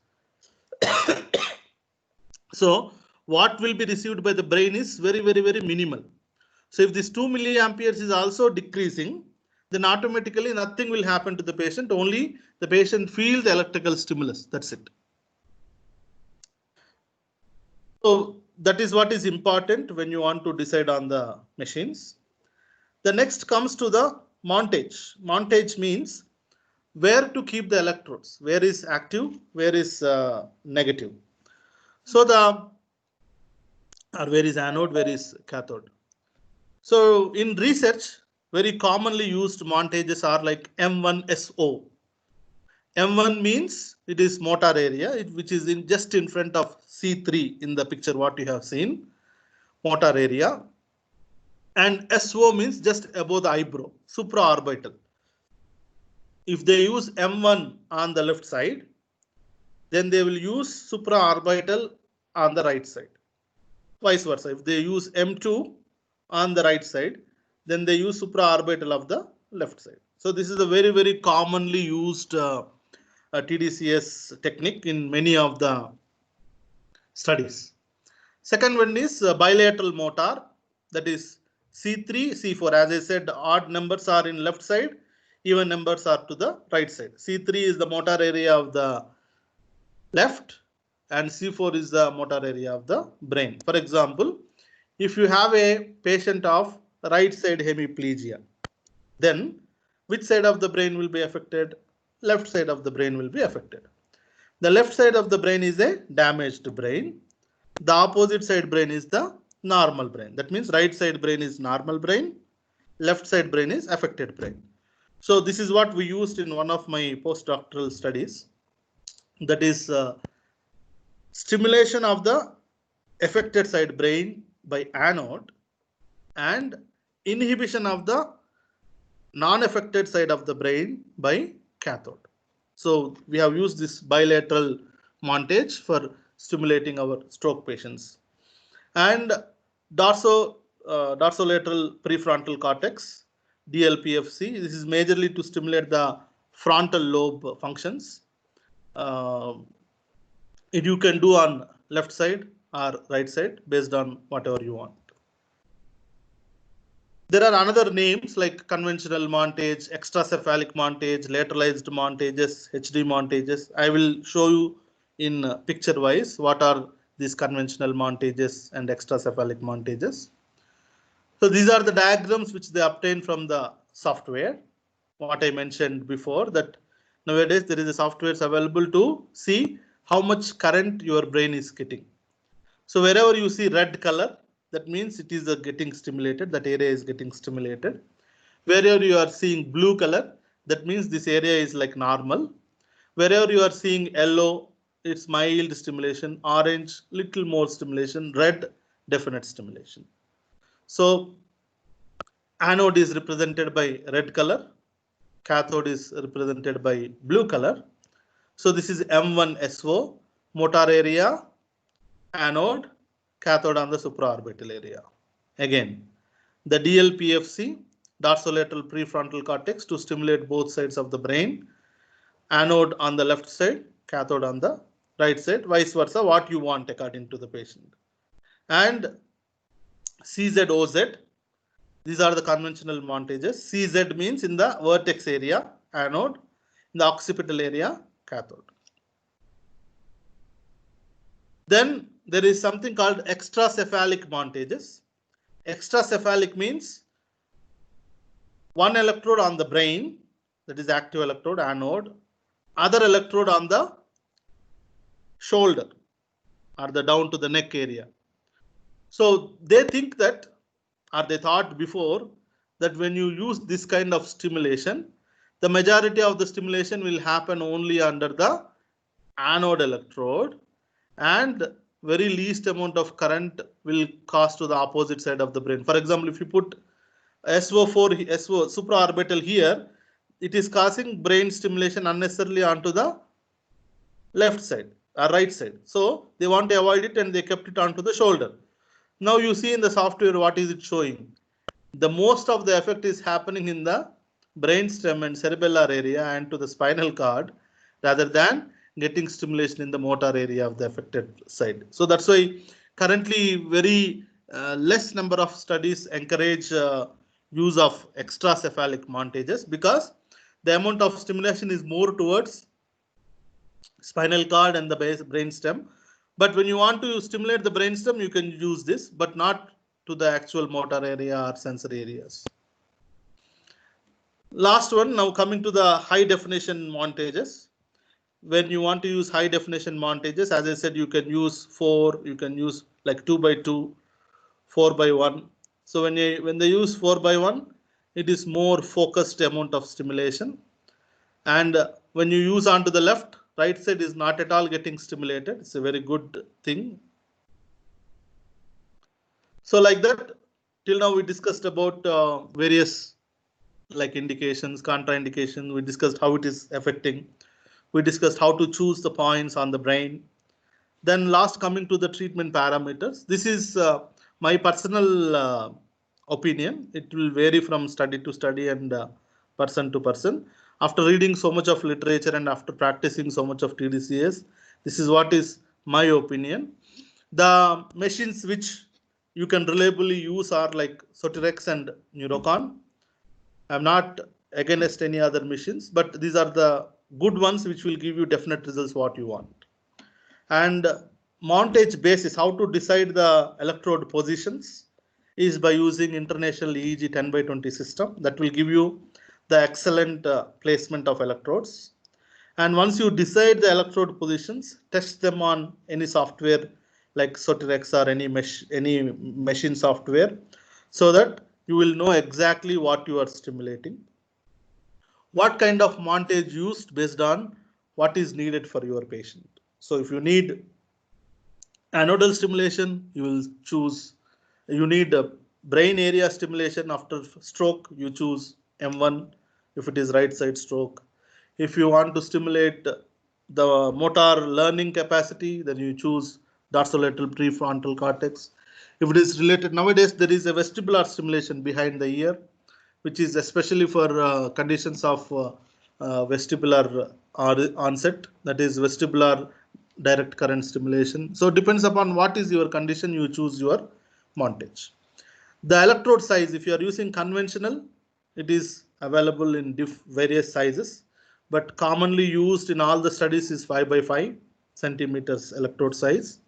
So what will be received by the brain is very, very, very minimal. So if this 2 milliamperes is also decreasing, then automatically nothing will happen to the patient. Only the patient feels the electrical stimulus. That's it. So that is what is important when you want to decide on the machines. The next comes to the montage. Montage means where to keep the electrodes. Where is active? Where is negative? So where is anode? Where is cathode? So in research, very commonly used montages are like M1SO. M1 means it is motor area, which is just in front of C3 in the picture what you have seen, motor area. And SO means just above the eyebrow, supraorbital. If they use M1 on the left side, then they will use supraorbital on the right side. Vice versa. If they use M2 on the right side, then they use supraorbital of the left side. So this is a very, very commonly used tDCS technique in many of the studies. Second one is bilateral motor, that is C3, C4. As I said, odd numbers are in left side, even numbers are to the right side. C3 is the motor area of the left and C4 is the motor area of the brain. For example, if you have a patient of right side hemiplegia, then which side of the brain will be affected? Left side of the brain will be affected. The left side of the brain is a damaged brain. The opposite side brain is the normal brain. That means right side brain is normal brain, left side brain is affected brain. So this is what we used in one of my postdoctoral studies. That is stimulation of the affected side brain by anode and inhibition of the non-affected side of the brain by cathode. So we have used this bilateral montage for stimulating our stroke patients. And dorsolateral prefrontal cortex, DLPFC, this is majorly to stimulate the frontal lobe functions. You can do on left side or right side based on whatever you want. There are another names like conventional montage, extra-cephalic montage, lateralized montages, HD montages. I will show you in picture wise what are these conventional montages and extra-cephalic montages. So these are the diagrams which they obtain from the software. What I mentioned before, that nowadays there is a software available to see how much current your brain is getting. So wherever you see red color, that means it is getting stimulated, that area is getting stimulated. Wherever you are seeing blue color, that means this area is like normal. Wherever you are seeing yellow, it's mild stimulation, orange, little more stimulation, red, definite stimulation. So anode is represented by red color, cathode is represented by blue color. So this is M1SO, motor area, anode, cathode on the supraorbital area. Again, the DLPFC, dorsolateral prefrontal cortex, to stimulate both sides of the brain, anode on the left side, cathode on the right side, vice versa, what you want according to the patient. And CZOZ, these are the conventional montages. CZ means in the vertex area, anode, in the occipital area, cathode. Then there is something called extra-cephalic montages. Extra-cephalic means one electrode on the brain, that is active electrode, anode, other electrode on the shoulder or the down to the neck area. So they think that, or they thought before, that when you use this kind of stimulation, the majority of the stimulation will happen only under the anode electrode and very least amount of current will pass to the opposite side of the brain. For example, if you put SO4, supraorbital here, it is causing brain stimulation unnecessarily onto the left side or right side. So they want to avoid it and they kept it onto the shoulder. Now you see in the software, what is it showing? The most of the effect is happening in the brainstem and cerebellar area and to the spinal cord rather than getting stimulation in the motor area of the affected side. So that's why currently very less number of studies encourage use of extra-cephalic montages because the amount of stimulation is more towards spinal cord and the brainstem. But when you want to stimulate the brainstem, you can use this, but not to the actual motor area or sensory areas. Last one, now coming to the high definition montages. When you want to use high definition montages, as I said, you can use 4, you can use like 2x2, 4x1. So when they use 4x1, it is more focused amount of stimulation. And when you use onto the left, right side is not at all getting stimulated. It's a very good thing. So like that, till now we discussed about various like indications, contraindications. We discussed how it is affecting. We discussed how to choose the points on the brain. Then last, coming to the treatment parameters. This is my personal opinion. It will vary from study to study and person to person. After reading so much of literature and after practicing so much of tDCS, this is what is my opinion. The machines which you can reliably use are like Sotirex and Neurocon. I'm not against any other machines, but these are the good ones which will give you definite results what you want. And montage basis, how to decide the electrode positions is by using international EEG 10/20 system that will give you the excellent placement of electrodes. And once you decide the electrode positions, test them on any software like Sotirex or any machine software, so that you will know exactly what you are stimulating. What kind of montage used based on what is needed for your patient. So if you need anodal stimulation, you will choose, you need a brain area stimulation after stroke, you choose M1 if it is right side stroke. If you want to stimulate the motor learning capacity, then you choose dorsolateral prefrontal cortex. If it is related, nowadays there is a vestibular stimulation behind the ear, which is especially for conditions of vestibular onset, that is vestibular direct current stimulation. So depends upon what is your condition, you choose your montage. The electrode size, if you are using conventional, it is available in various sizes, but commonly used in all the studies is 5x5 centimeters electrode size.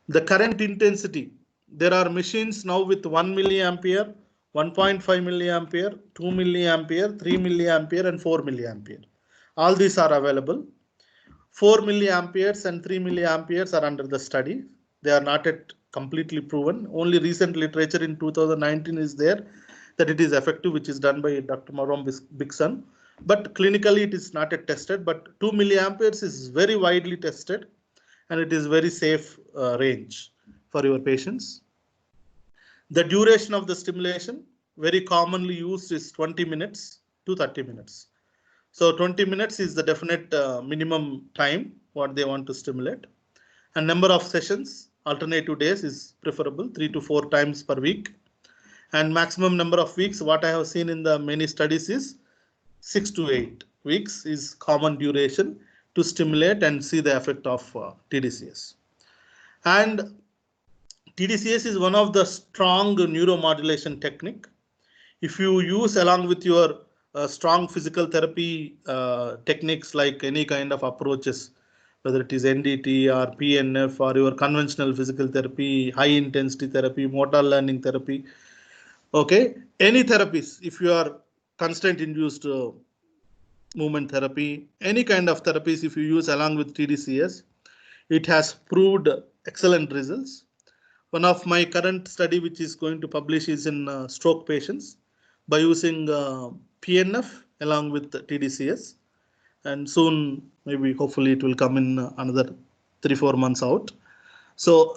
The current intensity, there are machines now with 1 milliampere, 1.5 milliampere, 2 milliampere, 3 milliampere and 4 milliampere. All these are available. 4 milliamperes and 3 milliamperes are under the study. They are not yet completely proven. Only recent literature in 2019 is there that it is effective, which is done by Dr. Marom Bixson. But clinically it is not yet tested, but 2 milliamperes is very widely tested and it is very safe range for your patients. The duration of the stimulation very commonly used is 20 minutes to 30 minutes. So 20 minutes is the definite minimum time what they want to stimulate. And number of sessions, alternative days is preferable, 3 to 4 times per week. And maximum number of weeks, what I have seen in the many studies is 6 to 8 weeks is common duration to stimulate and see the effect of tDCS. And tDCS is one of the strong neuromodulation technique. If you use along with your strong physical therapy techniques like any kind of approaches, whether it is NDT or PNF or your conventional physical therapy, high intensity therapy, motor learning therapy, okay, any therapies, if you are constraint induced movement therapy, any kind of therapies, if you use along with tDCS, it has proved excellent results. One of my current study which is going to publish is in stroke patients by using PNF along with tDCS, and soon maybe hopefully it will come in another 3-4 months out. So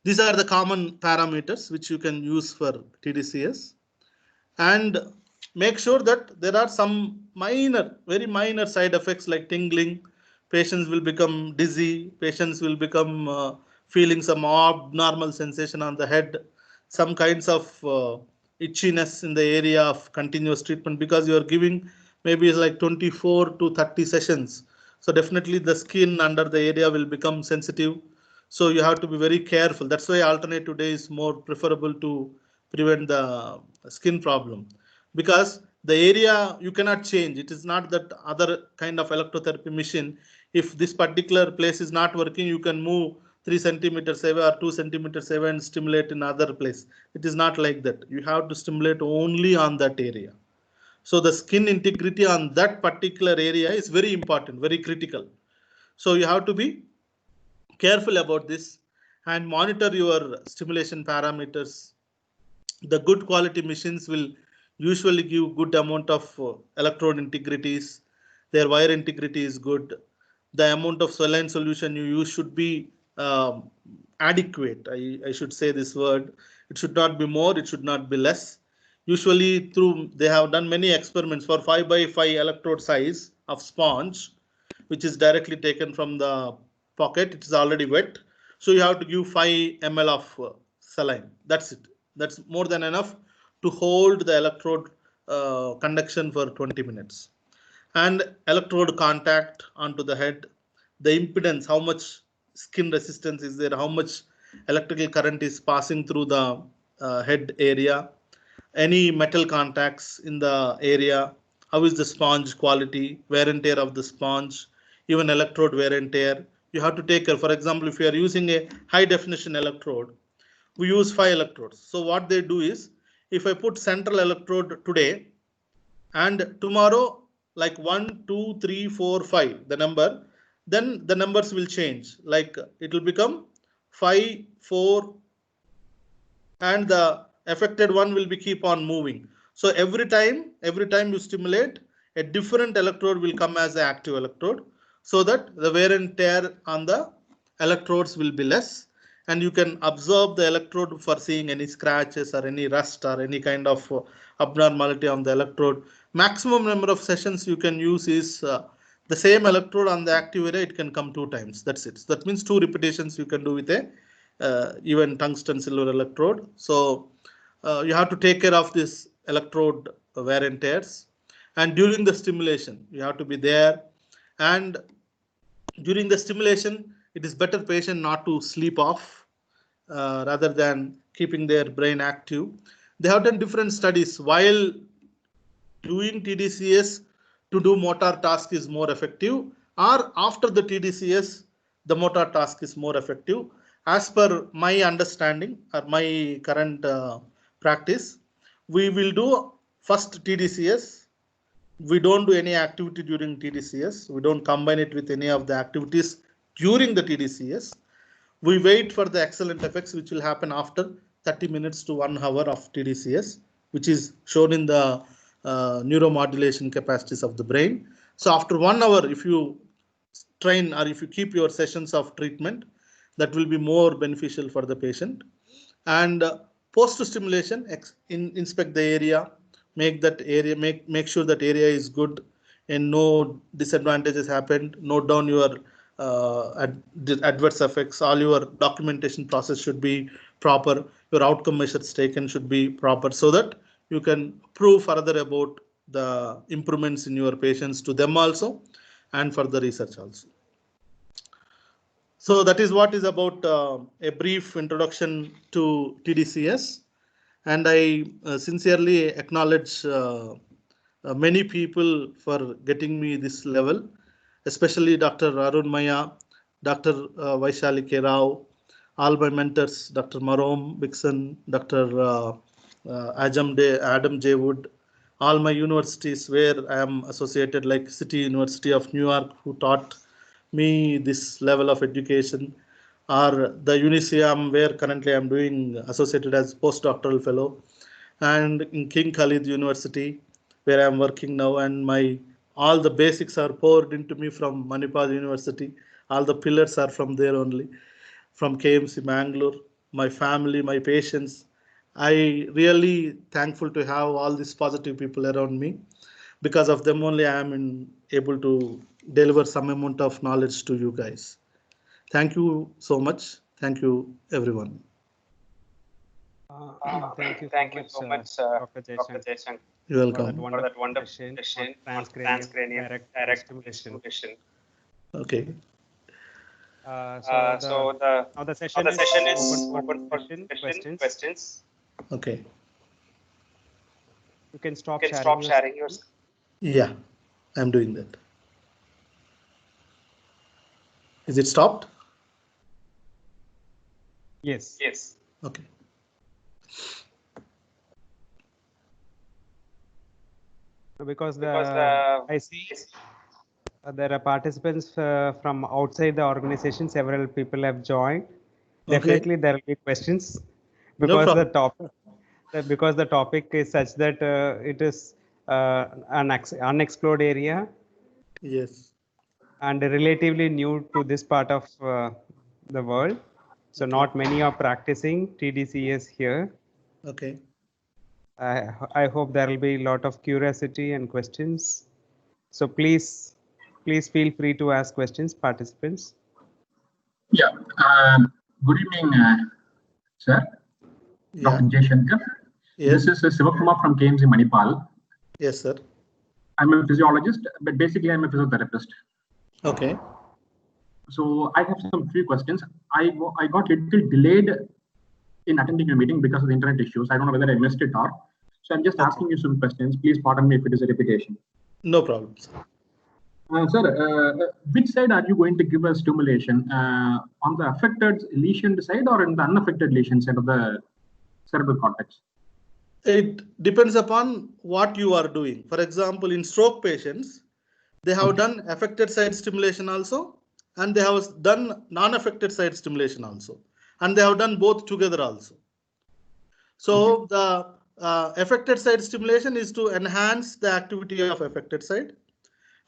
these are the common parameters which you can use for tDCS, and make sure that there are some minor, very minor side effects like tingling. Patients will become dizzy, patients will become feeling some abnormal sensation on the head, some kinds of itchiness in the area of continuous treatment, because you are giving maybe like 24 to 30 sessions. So definitely the skin under the area will become sensitive. So you have to be very careful. That's why alternative day is more preferable to prevent the skin problem, because the area you cannot change. It is not that other kind of electrotherapy machine. If this particular place is not working, you can move 3 centimeters away or 2 centimeters away and stimulate in other place. It is not like that. You have to stimulate only on that area. So the skin integrity on that particular area is very important, very critical. So you have to be careful about this and monitor your stimulation parameters. The good quality machines will usually give good amount of electrode integrities. Their wire integrity is good. The amount of saline solution you use should be adequate. I should say this word. It should not be more, it should not be less. Usually they have done many experiments for 5x5 electrode size of sponge, which is directly taken from the pocket. It is already wet. So you have to give 5 ml of saline. That's it. That's more than enough to hold the electrode conduction for 20 minutes. And electrode contact onto the head, the impedance, how much skin resistance is there, how much electrical current is passing through the head area, any metal contacts in the area, how is the sponge quality, wear and tear of the sponge, even electrode wear and tear. You have to take care. For example, if you are using a high definition electrode, we use 5 electrodes. So what they do is, if I put central electrode today and tomorrow like 1, 2, 3, 4, 5, the number, then the numbers will change. Like it will become 5, 4, and the affected one will be keep on moving. So every time you stimulate, a different electrode will come as the active electrode, so that the wear and tear on the electrodes will be less, and you can observe the electrode for seeing any scratches or any rust or any kind of abnormality on the electrode. Maximum number of sessions you can use is the same electrode on the active area, it can come 2 times. That's it. So that means 2 repetitions you can do with a even tungsten silver electrode. So you have to take care of this electrode wear and tears. And during the stimulation, you have to be there. And during the stimulation, it is better patient not to sleep off rather than keeping their brain active. They have done different studies while doing tDCS to do motor task is more effective, or after the tDCS, the motor task is more effective. As per my understanding or my current practice, we will do first tDCS. We don't do any activity during tDCS. We don't combine it with any of the activities during the tDCS. We wait for the excellent effects, which will happen after 30 minutes to 1 hour of tDCS, which is shown in the neuromodulation capacities of the brain. So after 1 hour, if you train or if you keep your sessions of treatment, that will be more beneficial for the patient. And post stimulation, inspect the area, make sure that area is good and no disadvantages happened. Note down your adverse effects. All your documentation process should be proper. Your outcome measures taken should be proper, so that you can prove further about the improvements in your patients to them also and for the research also. So that is what is about a brief introduction to tDCS. And I sincerely acknowledge many people for getting me this level, especially Dr. Arun Maya, Dr. Vaishali K. Rao, all my mentors, Dr. Marom Bixon, Dr. Adam J. Wood, all my universities where I am associated, like City University of New York, who taught me this level of education, or the Unisiam where currently I am doing associated as postdoctoral fellow, and in King Khalid University where I am working now, and all the basics are poured into me from Manipal University. All the pillars are from there only, from KMC Mangalore, my family, my patients. I really thankful to have all these positive people around me. Because of them only I am able to deliver some amount of knowledge to you guys. Thank you so much. Thank you, everyone. Thank you so much, Dr. Jayashankar. You're welcome. For that wonderful session on transcranial direct stimulation. Okay. So the session is open for questions. Okay. You can stop sharing your screen. Yeah, I'm doing that. Is it stopped? Yes. Okay. Because I see there are participants from outside the organization. Several people have joined. Definitely there will be questions because the topic is such that it is an unexplored area. Yes. And relatively new to this part of the world. So not many are practicing tDCS here. Okay. I hope there will be a lot of curiosity and questions. So please feel free to ask questions, participants. Yeah. Good evening, sir. Yeah. Dr. Jayashankar. Yes. This is Sivakumar from KMC Manipal. Yes, sir. I'm a physiologist, but basically I'm a physiotherapist. Okay. So I have some few questions. I got a little delayed in attending your meeting because of the internet issues. I don't know whether I missed it or. So I'm just asking you some questions. Please pardon me if it is a repetition. No problem. Sir, which side are you going to give a stimulation? On the affected lesion side or in the unaffected lesion side of the cerebral cortex? It depends upon what you are doing. For example, in stroke patients, they have done affected side stimulation also, and they have done non-affected side stimulation also, and they have done both together also. So the affected side stimulation is to enhance the activity of affected side.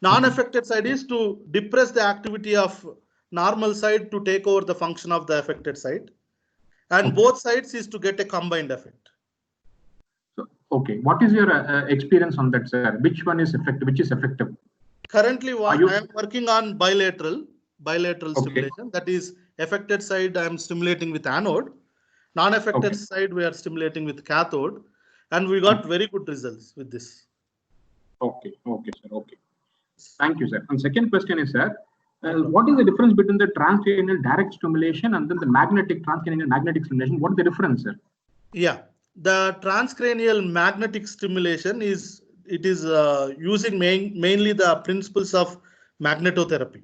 Non-affected side is to depress the activity of normal side to take over the function of the affected side. And both sides is to get a combined effect. So, okay, what is your experience on that, sir? Which one is effective? Which is effective? Currently, I am working on bilateral stimulation. That is affected side I am stimulating with anode. Non-affected side we are stimulating with cathode. And we got very good results with this. Okay, sir. Okay. Thank you, sir. And second question is, sir, what is the difference between the transcranial direct stimulation and then the transcranial magnetic stimulation? What is the difference, sir? Yeah, the transcranial magnetic stimulation is using mainly the principles of magnetotherapy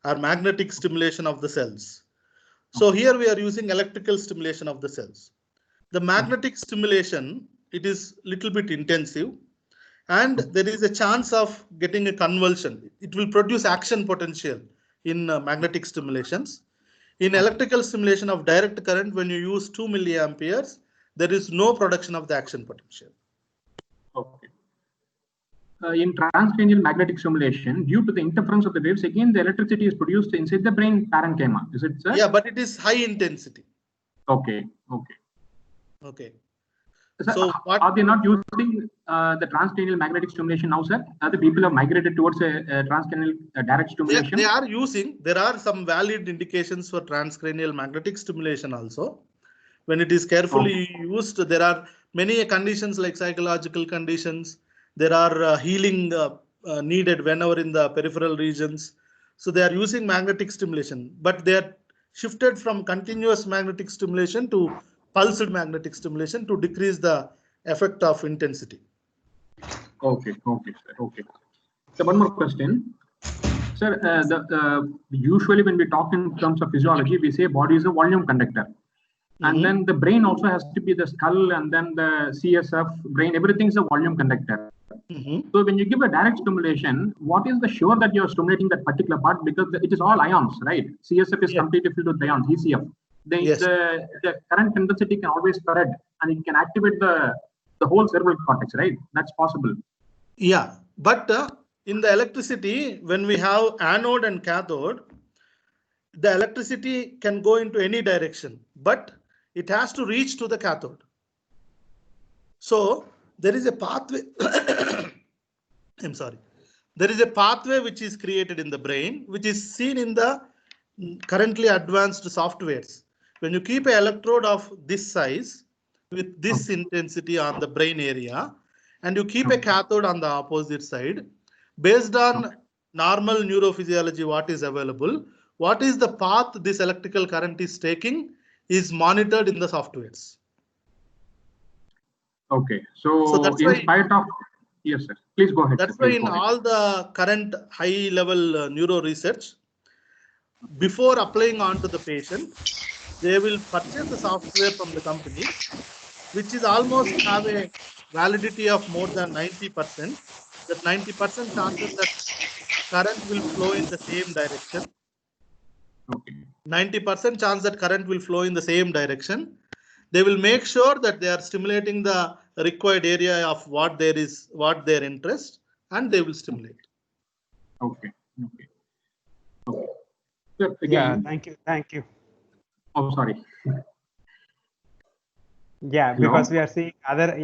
or magnetic stimulation of the cells. So here we are using electrical stimulation of the cells. The magnetic stimulation, it is little bit intensive, and there is a chance of getting a convulsion. It will produce action potential in magnetic stimulations. In electrical stimulation of direct current, when you use 2 milliamperes, there is no production of the action potential. Okay. In transcranial magnetic stimulation, due to the interference of the waves, again the electricity is produced inside the brain parenchyma. Is it, sir? Yeah, but it is high intensity. Okay. Sir, So are they not using the transcranial magnetic stimulation now, sir? Are the people have migrated towards a transcranial direct stimulation? They are using. There are some valid indications for transcranial magnetic stimulation also. When it is carefully used, there are many conditions like psychological conditions. There are healing needed whenever in the peripheral regions. So they are using magnetic stimulation, but they are shifted from continuous magnetic stimulation to pulsed magnetic stimulation to decrease the effect of intensity. Okay, sir. Okay. So one more question. Sir, usually when we talk in terms of physiology, we say body is a volume conductor. And then the brain also has to be the skull, and then the CSF, brain, everything is a volume conductor. So when you give a direct stimulation, what is the sure that you're stimulating that particular part? Because it is all ions, right? CSF is completely filled with ions, ECF. The current intensity can always spread and it can activate the whole cerebral cortex, right? That's possible. Yeah, but in the electricity, when we have anode and cathode, the electricity can go into any direction, but it has to reach to the cathode. So there is a pathway. I'm sorry. There is a pathway which is created in the brain, which is seen in the currently advanced softwares. When you keep an electrode of this size with this intensity on the brain area, and you keep a cathode on the opposite side, based on normal neurophysiology, what is available, what is the path this electrical current is taking is monitored in the softwares. Okay, so that's in spite of, yes, sir. Please go ahead. That's why in all the current high-level neuro research, before applying onto the patient, they will purchase the software from the companies, which is almost have a validity of more than 90%. That 90% chances that current will flow in the same direction. 90% chance that current will flow in the same direction. They will make sure that they are stimulating the required area of what their interest, and they will stimulate. Okay. So again, thank you. Oh, sorry. Yeah, because we are seeing other,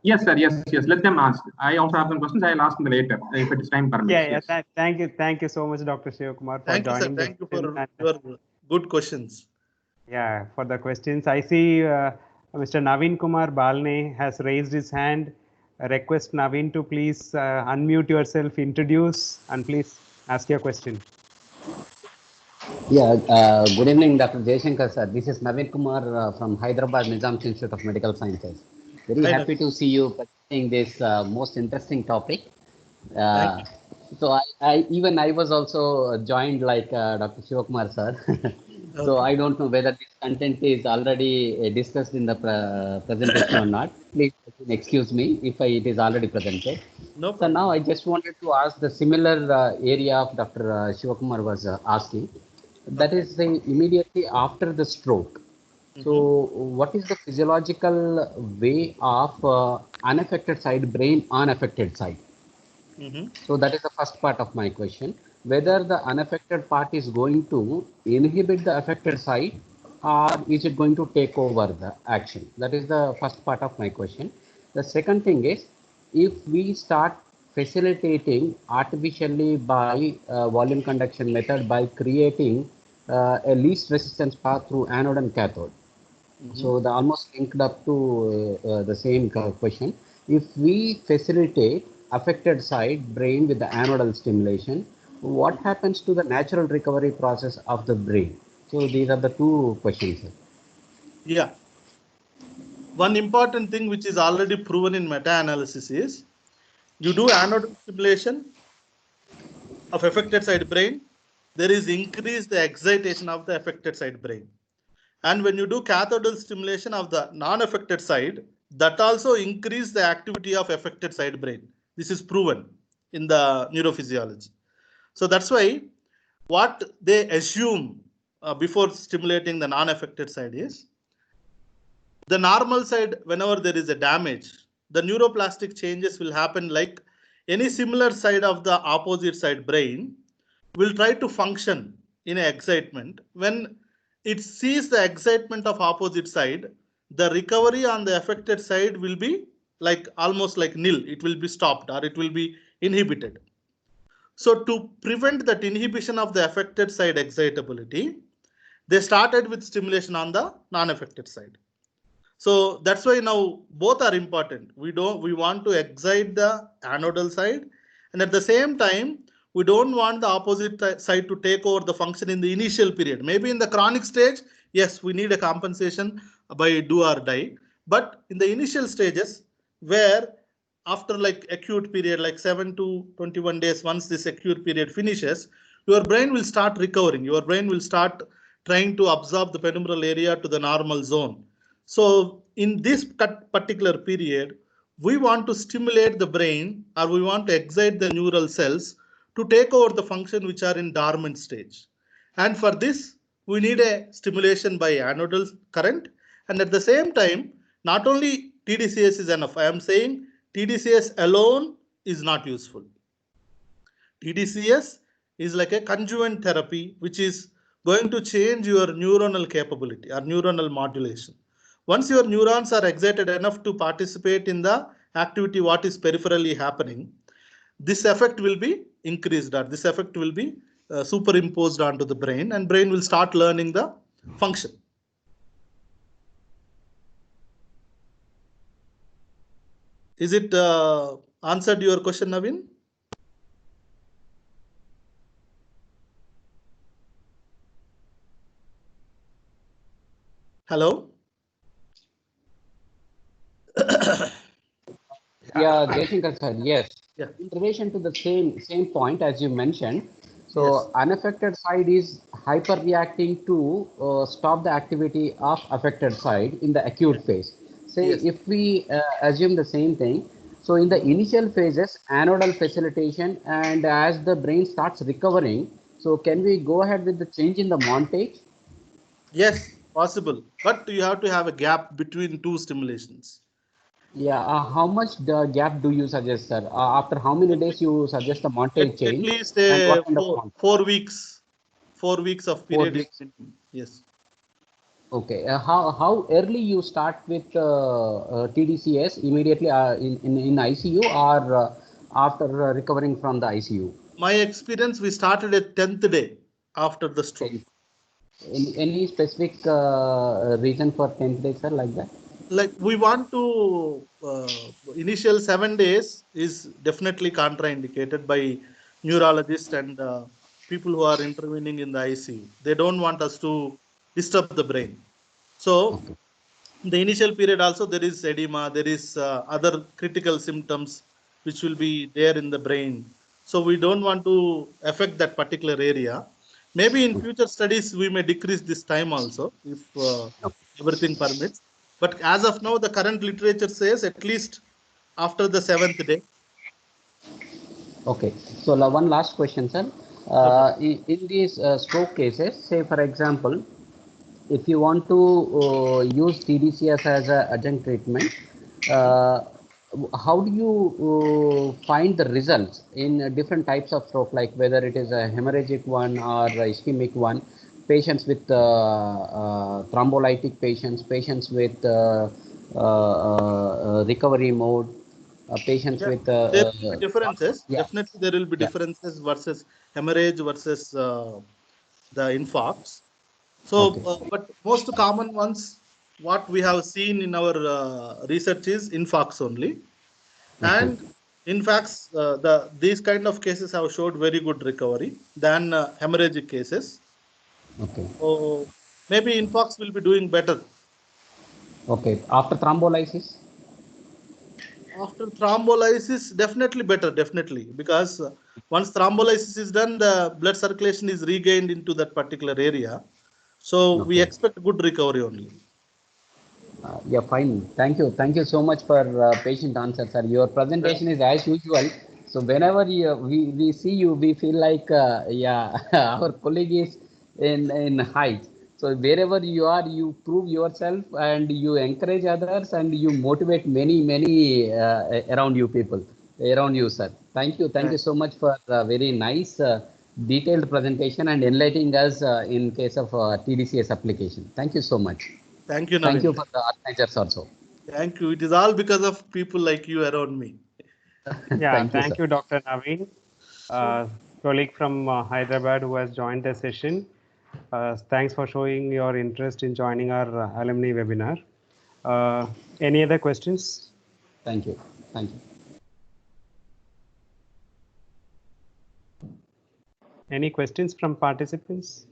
Yes, sir. Yes. Let them ask. I also have some questions. I'll ask them later if it is time permits. Thank you so much, Dr. Shivakumar, for joining. Thank you for your good questions. Yeah, for the questions. I see Mr. Naveen Kumar Balne has raised his hand. I request Naveen to please unmute yourself, introduce, and please ask your question. Yeah, good evening, Dr. Jaya Shanker, sir. This is Naveen Kumar from Hyderabad Nizam Institute of Medical Sciences. Very Hi, happy to see you presenting this most interesting topic. Thank you. So I was also joined like Dr. Shivakumar sir. So Okay. I don't know whether this content is already discussed in the presentation or not. Please excuse me if it is already presented. No So now problem. I just wanted to ask the similar area of Dr. Shivakumar was asking. That Okay. is the immediately after the stroke. So Mm-hmm. what is the physiological way of unaffected side brain unaffected side? Mm-hmm. So that is the first part of my question. Whether the unaffected part is going to inhibit the affected side or is it going to take over the action? That is the first part of my question. The second thing is, if we start facilitating artificially by volume conduction method by creating a least resistance path through anode and cathode. Mm-hmm. So the almost linked up to the same question. If we facilitate affected side brain with the anodal stimulation, what happens to the natural recovery process of the brain? So these are the two questions. Sir. Yeah. One important thing which is already proven in meta-analysis is you do anode stimulation of affected side brain, there is increased the excitation of the affected side brain. And when you do cathodal stimulation of the non-affected side, that also increase the activity of affected side brain. This is proven in the neurophysiology. So that's why what they assume before stimulating the non-affected side is the normal side, whenever there is a damage, the neuroplastic changes will happen like any similar side of the opposite side brain will try to function in excitement. When it sees the excitement of opposite side, the recovery on the affected side will be like almost like nil. It will be stopped or it will be inhibited. So to prevent that inhibition of the affected side excitability, they started with stimulation on the non-affected side. So that's why now both are important. We want to excite the anodal side, and at the same time, we don't want the opposite side to take over the function in the initial period. Maybe in the chronic stage, yes, we need a compensation by do or die. But in the initial stages, where after like acute period, like 7 to 21 days, once this acute period finishes, your brain will start recovering. Your brain will start trying to absorb the penumbral area to the normal zone. So in this particular period, we want to stimulate the brain or we want to excite the neural cells to take over the function which are in dormant stage. And for this, we need a stimulation by anodal current. And at the same time, not only tDCS is enough. I am saying tDCS alone is not useful. tDCS is like a conjoint therapy, which is going to change your neuronal capability or neuronal modulation. Once your neurons are excited enough to participate in the activity, what is peripherally happening, this effect will be increased or this effect will be superimposed onto the brain and brain will start learning the function. Is it answered your question, Naveen? Hello? Yeah, Jaishankar sir, yes. Yeah. In relation to the same point as you mentioned, so Yes. unaffected side is hyper reacting to stop the activity of affected side in the acute phase. Say Yes. if we assume the same thing, so in the initial phases, anodal facilitation, and as the brain starts recovering, so can we go ahead with the change in the montage? Yes, possible. But you have to have a gap between two stimulations. Yeah, how much the gap do you suggest, sir? After how many days you suggest the montage At change, least and what kind of four, montage? 4 weeks. 4 weeks of 4 period is weeks. minimum. Yes. Okay. How early you start with tDCS immediately in ICU or after recovering from the ICU? My experience, we started at 10th day after the stroke. Okay. Any specific reason for 10th day, sir, like that? Like we want to initial 7 days is definitely contraindicated by neurologists and people who are intervening in the ICU. They don't want us to disturb the brain. So Okay. In the initial period also there is edema, there is other critical symptoms which will be there in the brain. So we don't want to affect that particular area. Maybe in future studies we may decrease this time also if everything permits. But as of now, the current literature says at least after the 7th day. Okay. So one last question, sir. In these stroke cases, say for example, if you want to use tDCS as a adjunct treatment, uh, how do you find the results in different types of stroke, like whether it is a hemorrhagic one or a ischemic one, patients with thrombolytic patients, patients with recovery mode, patients Yeah, with there will be differences. yeah, Definitely, there will be yeah. differences versus hemorrhage versus the infarcts. So, Okay. but most common ones, what we have seen in our research is infarcts only. Okay. And in fact, these kind of cases have showed very good recovery than hemorrhagic cases. Okay. So maybe infarcts will be doing better. Okay. After thrombolysis? After thrombolysis, definitely better, definitely, because once thrombolysis is done, the blood circulation is regained into that particular area. So we Okay. expect good recovery only. Yeah, fine. Thank you. Thank you so much for patient answer, sir. Your presentation is as usual. So whenever we see you, we feel like, yeah, our colleague is in height. So wherever you are, you prove yourself and you encourage others and you motivate many around you people, around you, sir. Thank you. Thank you so much for very nice, detailed presentation and enlightening us in case of tDCS application. Thank you so much. Thank you, Thank you Naveen. for the organizers also. Thank you. It is all because of people like you around me. Yeah, Thank you, sir. thank you, Dr. Naveen, colleague from Hyderabad who has joined the session. Thanks for showing your interest in joining our alumni webinar. Any other questions? Thank you. Thank you. Any questions from participants?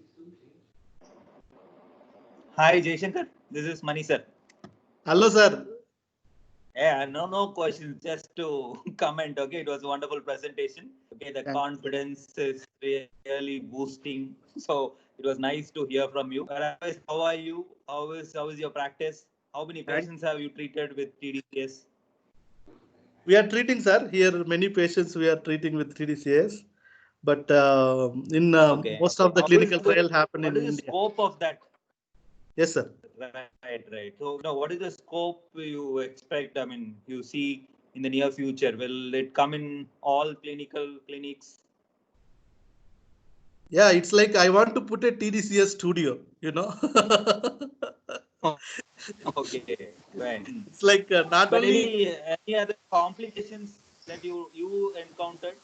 Hi, Shanker. This is Mani, sir. Hello, sir. Yeah, no questions. Just to comment. Okay, it was a wonderful presentation. Okay, the confidence is really boosting. So it was nice to hear from you. Otherwise, how are you? How is your practice? How many patients have you treated with tDCS? We are treating, sir. Here, many patients we are treating with tDCS, but in most of the clinical trial happen in India. What is the scope of that? Yes, sir. Right. So, what is the scope you expect? I mean, you see in the near future, will it come in all clinical clinics? Yeah, it's like I want to put a tDCS studio, Okay, right. It's like not But only. any other complications that you encountered?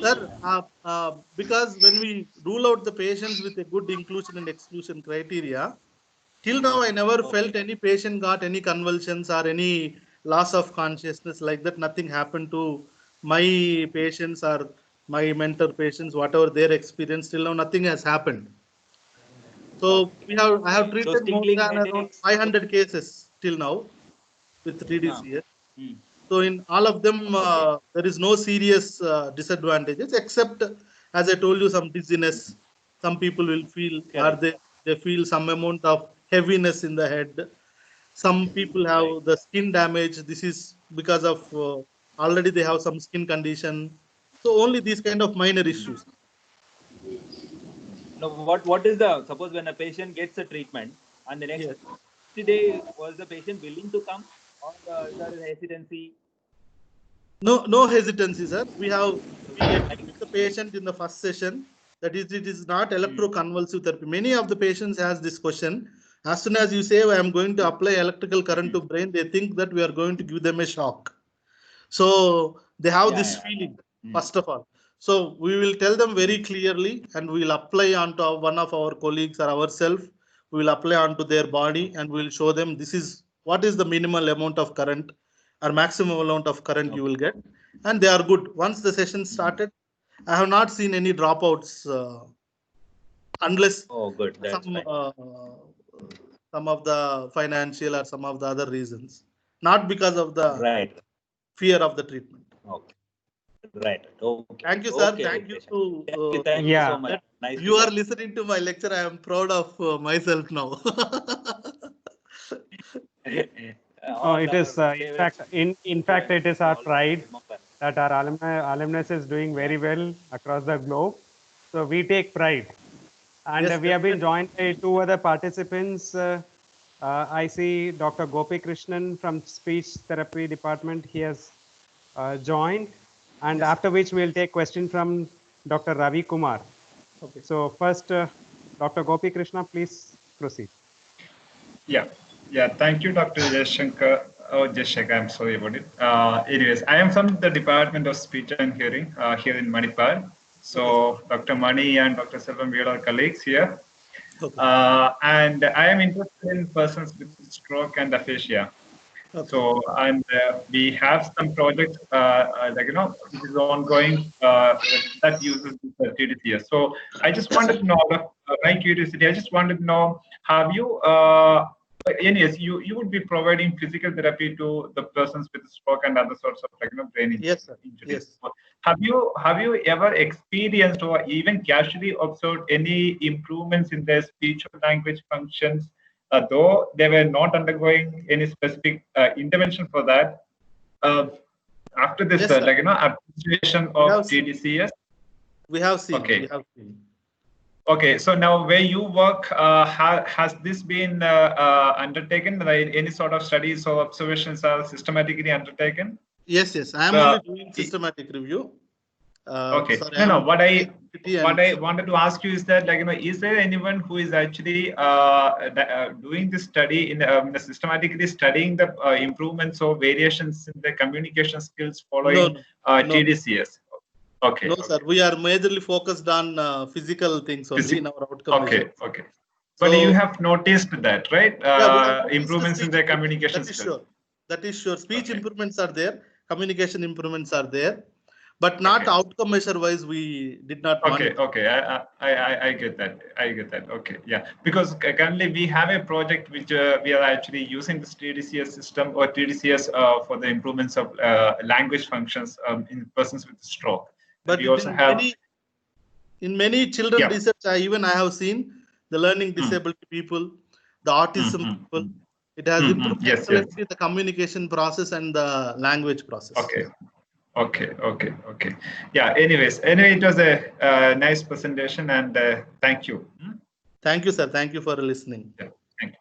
Sir, because when we rule out the patients with a good inclusion and exclusion criteria, till now I never felt any patient got any convulsions or any loss of consciousness like that. Nothing happened to my patients or my mentor patients, whatever their experience. Till now, nothing has happened. So I have treated more than around 500 cases till now with tDCS. So in all of them, there is no serious disadvantages except, as I told you, some dizziness. Some people will feel, or they feel some amount of heaviness in the head. Some people have the skin damage. This is because of already they have some skin condition. So only these kind of minor issues. No, what is the, suppose when a patient gets a treatment and the next day, was the patient willing to come, or there is hesitancy? No hesitancy, sir. We educate the patient in the first session that it is not electroconvulsive therapy. Many of the patients has this question. As soon as you say I am going to apply electrical current to brain, they think that we are going to give them a shock. So they have this feeling, first of all. So we will tell them very clearly, and we will apply onto one of our colleagues or ourselves. We will apply onto their body, and we will show them this is what is the minimal amount of current or maximum amount of current you will get, and they are good. Once the session started, I have not seen any dropouts unless Oh, good. That's some fine. some of the financial or some of the other reasons, not because of the Right. fear of the treatment. Okay. Right. Okay. Thank you, sir. Okay, Thank you Shanker. to Thank you Yeah. so much. Nice you to are listening to my lecture. I am proud of myself now. All It is our in favorite fact in fact it is our all pride remember. that our alumnus is doing very well across the globe. So we take pride. And Yes, we have been definitely. joined by two other participants. I see Dr. Gopi Krishnan from Speech Therapy Department. He has joined. And Yes, sir. after which we'll take question from Dr. Ravi Kumar. Okay. So first, Dr. Gopi Krishna, please proceed. Yeah. Thank you, Dr. Shanker. Oh, Jayashankar, I'm sorry about it. Anyways, I am from the Department of Speech and Hearing here in Manipal. So Dr. Mani and Dr. Selvam, we are our colleagues here. Okay. And I am interested in persons with stroke and aphasia. Okay. So, and we have some projects, which is ongoing that uses tDCS. So, I just wanted to know, out of my curiosity, I just wanted to know, have you, anyways, you would be providing physical therapy to the persons with stroke and other sorts of brain Yes, sir. injuries. Yes. Have you ever experienced or even casually observed any improvements in their speech or language functions? Though they were not undergoing any specific intervention for that, after this, Yes, sir. appreciation We have of seen. tDCS. We have seen. Okay. We have seen. Okay, so now where you work, has this been undertaken? Like any sort of studies or observations are systematically undertaken? Yes. I am only doing systematic review. Okay. Sorry, No. What I and wanted to ask you is that, is there anyone who is actually doing this study in systematically studying the improvements or variations in the communication skills following no. tDCS? Okay. No, sir. We are majorly focused on physical things only in our outcome measures. Okay. So, But you have noticed that, right? Yeah, we have noticed improvements in the communication that is skills. sure. That is sure. Speech Okay. improvements are there. Communication improvements are there. But not Okay. outcome measure wise, we did not monitor. Okay. I get that. Okay. Yeah. Because currently we have a project which we are actually using this tDCS system or tDCS for the improvements of language functions in persons with stroke. But we also have in many children Yeah. research, I have seen the learning disability people, the autism people. It has improved Yes. excellently the communication process and the language process. Okay. Yeah. Anyway, it was a nice presentation, and thank you. Thank you, sir. Thank you for listening. Yeah, thank you.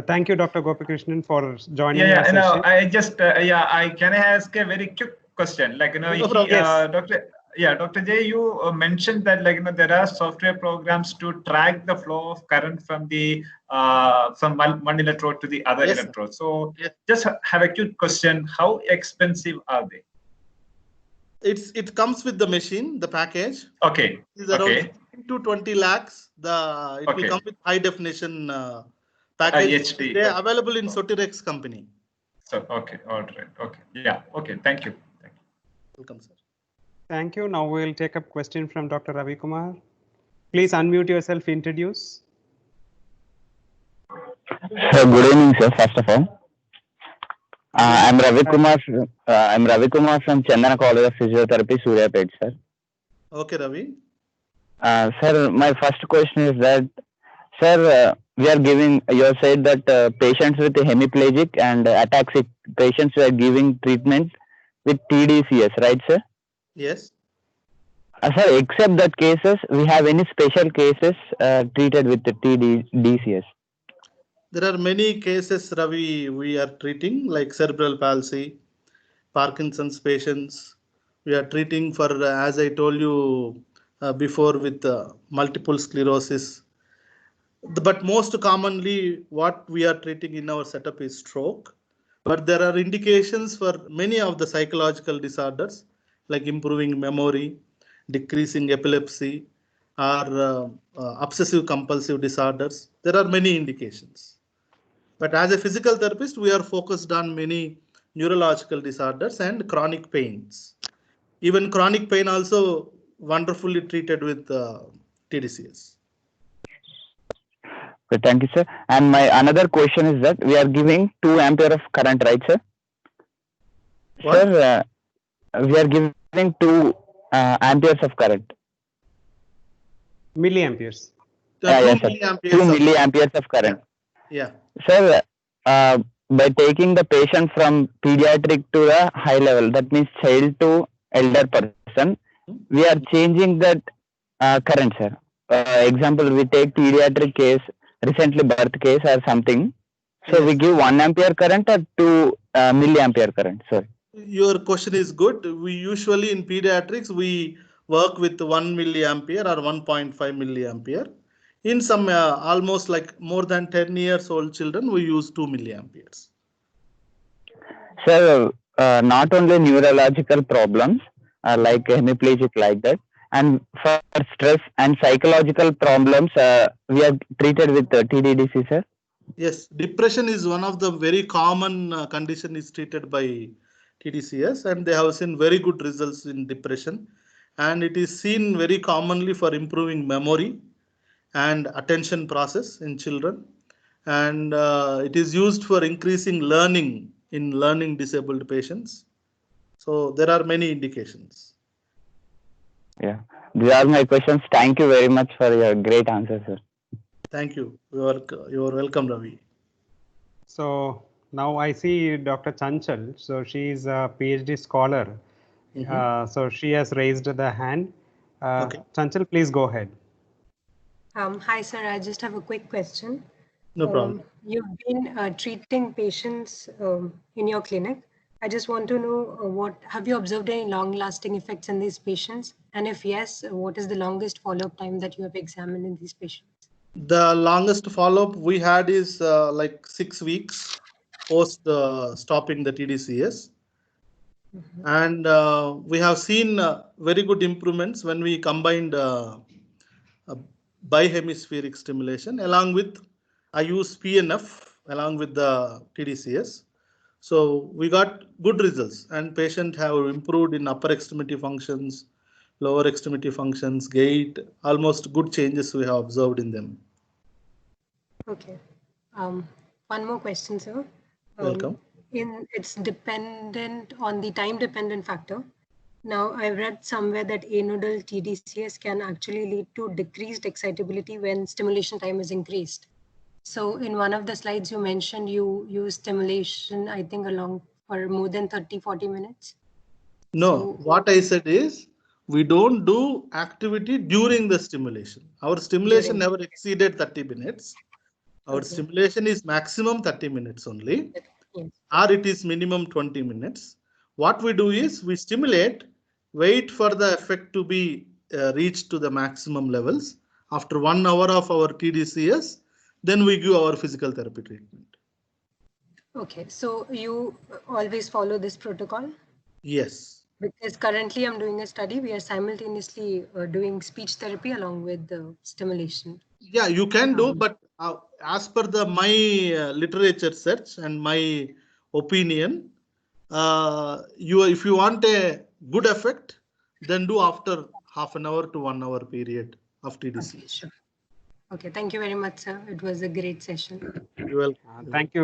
Thank you, Dr. Gopi Krishnan, for joining Yeah. our session. I just I can ask a very quick question. Dr. Jay, you mentioned that there are software programs to track the flow of current from the from one electrode to the other electrode. So just have a quick question: how expensive are they? It comes with the machine, the package. Okay. It's around 15 to 20 lakhs. It will come with high definition package. HD. They are available in Sotirex company. So okay, all right. Okay. Yeah. Okay. Thank you. Welcome, sir. Thank you. Now we'll take up question from Dr. Ravi Kumar. Please unmute yourself, introduce. So good evening, sir. First of all, I'm Ravi Kumar. I'm Ravi Kumar from Chandana College of Physiotherapy, Suryapet, sir. Okay, Ravi. Sir, my first question is that, sir, we are giving. You have said that patients with hemiplegic and ataxic patients we are giving treatment with tDCS, right, sir? Yes. Sir, except that cases, we have any special cases treated with the tDCS? There are many cases, Ravi, we are treating, like cerebral palsy, Parkinson's patients. We are treating for, as I told you before, with multiple sclerosis. But most commonly, what we are treating in our setup is stroke. But there are indications for many of the psychological disorders, like improving memory, decreasing epilepsy, or obsessive compulsive disorders. There are many indications. But as a physical therapist, we are focused on many neurological disorders, and chronic pains. Even chronic pain also wonderfully treated with tDCS. Okay, thank you, sir. And my another question is that we are giving 2 ampere of current, right, sir? What? Sir, we are giving 2 amperes of current. Milliamperes. 2 yes, sir. milliamperes 2 of- milliamperes of current. Yeah. Sir, by taking the patient from pediatric to the high level, that means child to elder person, we are changing that current, sir. Example, we take pediatric case, recently birth case or something. So we Yes. give 1 ampere current or 2 milliampere current, sir. Your question is good. We usually in pediatrics, we work with 1 milliampere or 1.5 milliampere. In some almost like more than 10 years old children, we use 2 milliamperes. Sir, not only neurological problems like hemiplegic like that, and for stress and psychological problems, we are treated with tDCS, sir. Yes, depression is one of the very common condition is treated by tDCS, and they have seen very good results in depression. And it is seen very commonly for improving memory and attention process in children. And it is used for increasing learning in learning disabled patients. So there are many indications. Yeah, these are my questions. Thank you very much for your great answer, sir. Thank you. You are welcome, Ravi. So now I see Dr. Chanchal. So she is a PhD scholar. So she has raised the hand. Okay. Chanchal, please go ahead. Hi, sir. I just have a quick question. No problem. You've been treating patients in your clinic. I just want to know have you observed any long-lasting effects in these patients? And if yes, what is the longest follow-up time that you have examined in these patients? The longest follow-up we had is like 6 weeks post stopping the tDCS. And we have seen very good improvements when we combined bihemispheric stimulation along with, I use PNF along with the tDCS. So we got good results, and patient have improved in upper extremity functions, lower extremity functions, gait, almost good changes we have observed in them. Okay. One more question, sir. Welcome. It's dependent on the time-dependent factor. Now, I read somewhere that anodal tDCS can actually lead to decreased excitability when stimulation time is increased. So in one of the slides you mentioned you use stimulation, I think along for more than 30-40 minutes. No, So, what I said is we don't do activity during the stimulation. Our stimulation never exceeded 30 minutes. Our stimulation is maximum 30 minutes only, or it is minimum 20 minutes. What we do is we stimulate, wait for the effect to be reached to the maximum levels. After 1 hour of our tDCS, then we give our physical therapy treatment. okay, so you always follow this protocol? Yes. Because currently I'm doing a study, we are simultaneously doing speech therapy along with the stimulation. Yeah, you can do, but as per my literature search and my opinion, if you want a good effect, then do after half an hour to 1 hour period of tDCS. Okay, sure. Okay, thank you very much, sir. It was a great session. You're welcome. Thank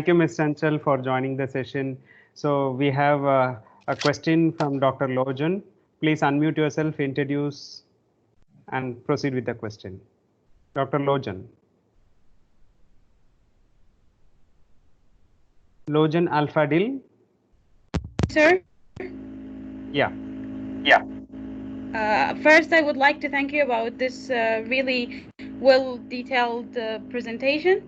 you, Ms. Chanchal, for joining the session. So we have a question from Dr. Lojan. Please unmute yourself, introduce, and proceed with the question. Dr. Lojan. Lojan Alfadil. Sir? Yeah. First, I would like to thank you about this really well-detailed presentation.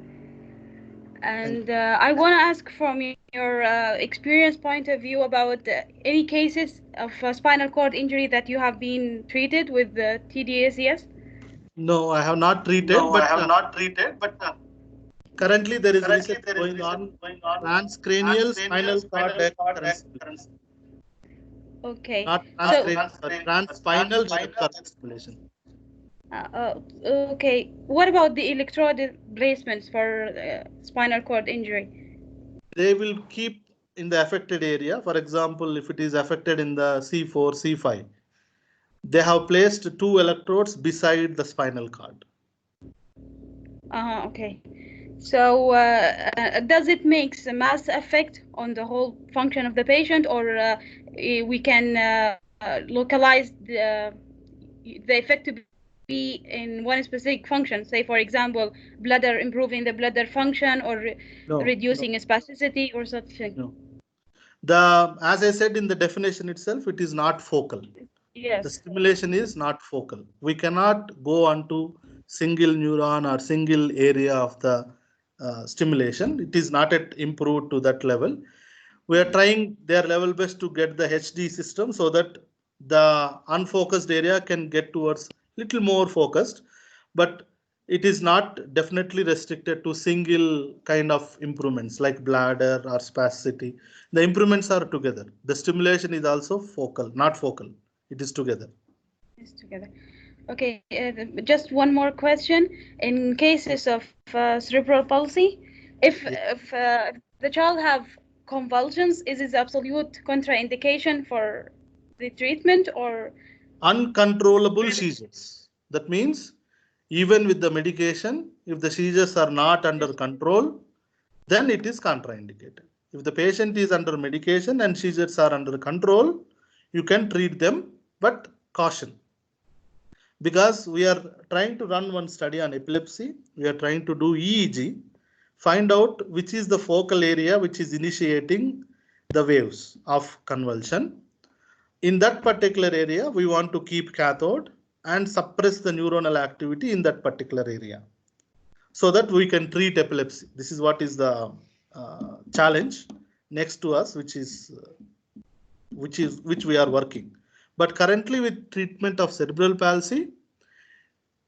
And I want to ask from your experience point of view about any cases of spinal cord injury that you have been treated with the tDCS? No, I have not treated. Currently there is research going on transcranial spinal cord current stimulation. Okay. Not transcranial, but transspinal direct current stimulation. Okay. What about the electrode placements for spinal cord injury? They will keep in the affected area. For example, if it is affected in the C4, C5, they have placed 2 electrodes beside the spinal cord. Okay. So does it make a mass effect on the whole function of the patient, or we can localize the effect to be in one specific function? Say, for example, bladder, improving the bladder function, or reducing spasticity or such thing. No. As I said in the definition itself, it is not focal. Yes. The stimulation is not focal. We cannot go onto single neuron or single area of the stimulation. It is not yet improved to that level. We are trying their level best to get the HD system so that the unfocused area can get towards little more focused, but it is not definitely restricted to single kind of improvements like bladder or spasticity. The improvements are together. The stimulation is also focal, not focal. It is together. It's together. Okay, just one more question. In cases of cerebral palsy, if the child have convulsions, is it absolute contraindication for the treatment, or uncontrollable seizures? That means even with the medication, if the seizures are not under control, then it is contraindicated. If the patient is under medication and seizures are under control, you can treat them, but caution. Because we are trying to run one study on epilepsy, we are trying to do EEG, find out which is the focal area which is initiating the waves of convulsion. In that particular area, we want to keep cathode and suppress the neuronal activity in that particular area so that we can treat epilepsy. This is what is the challenge next to us, which we are working. But currently with treatment of cerebral palsy,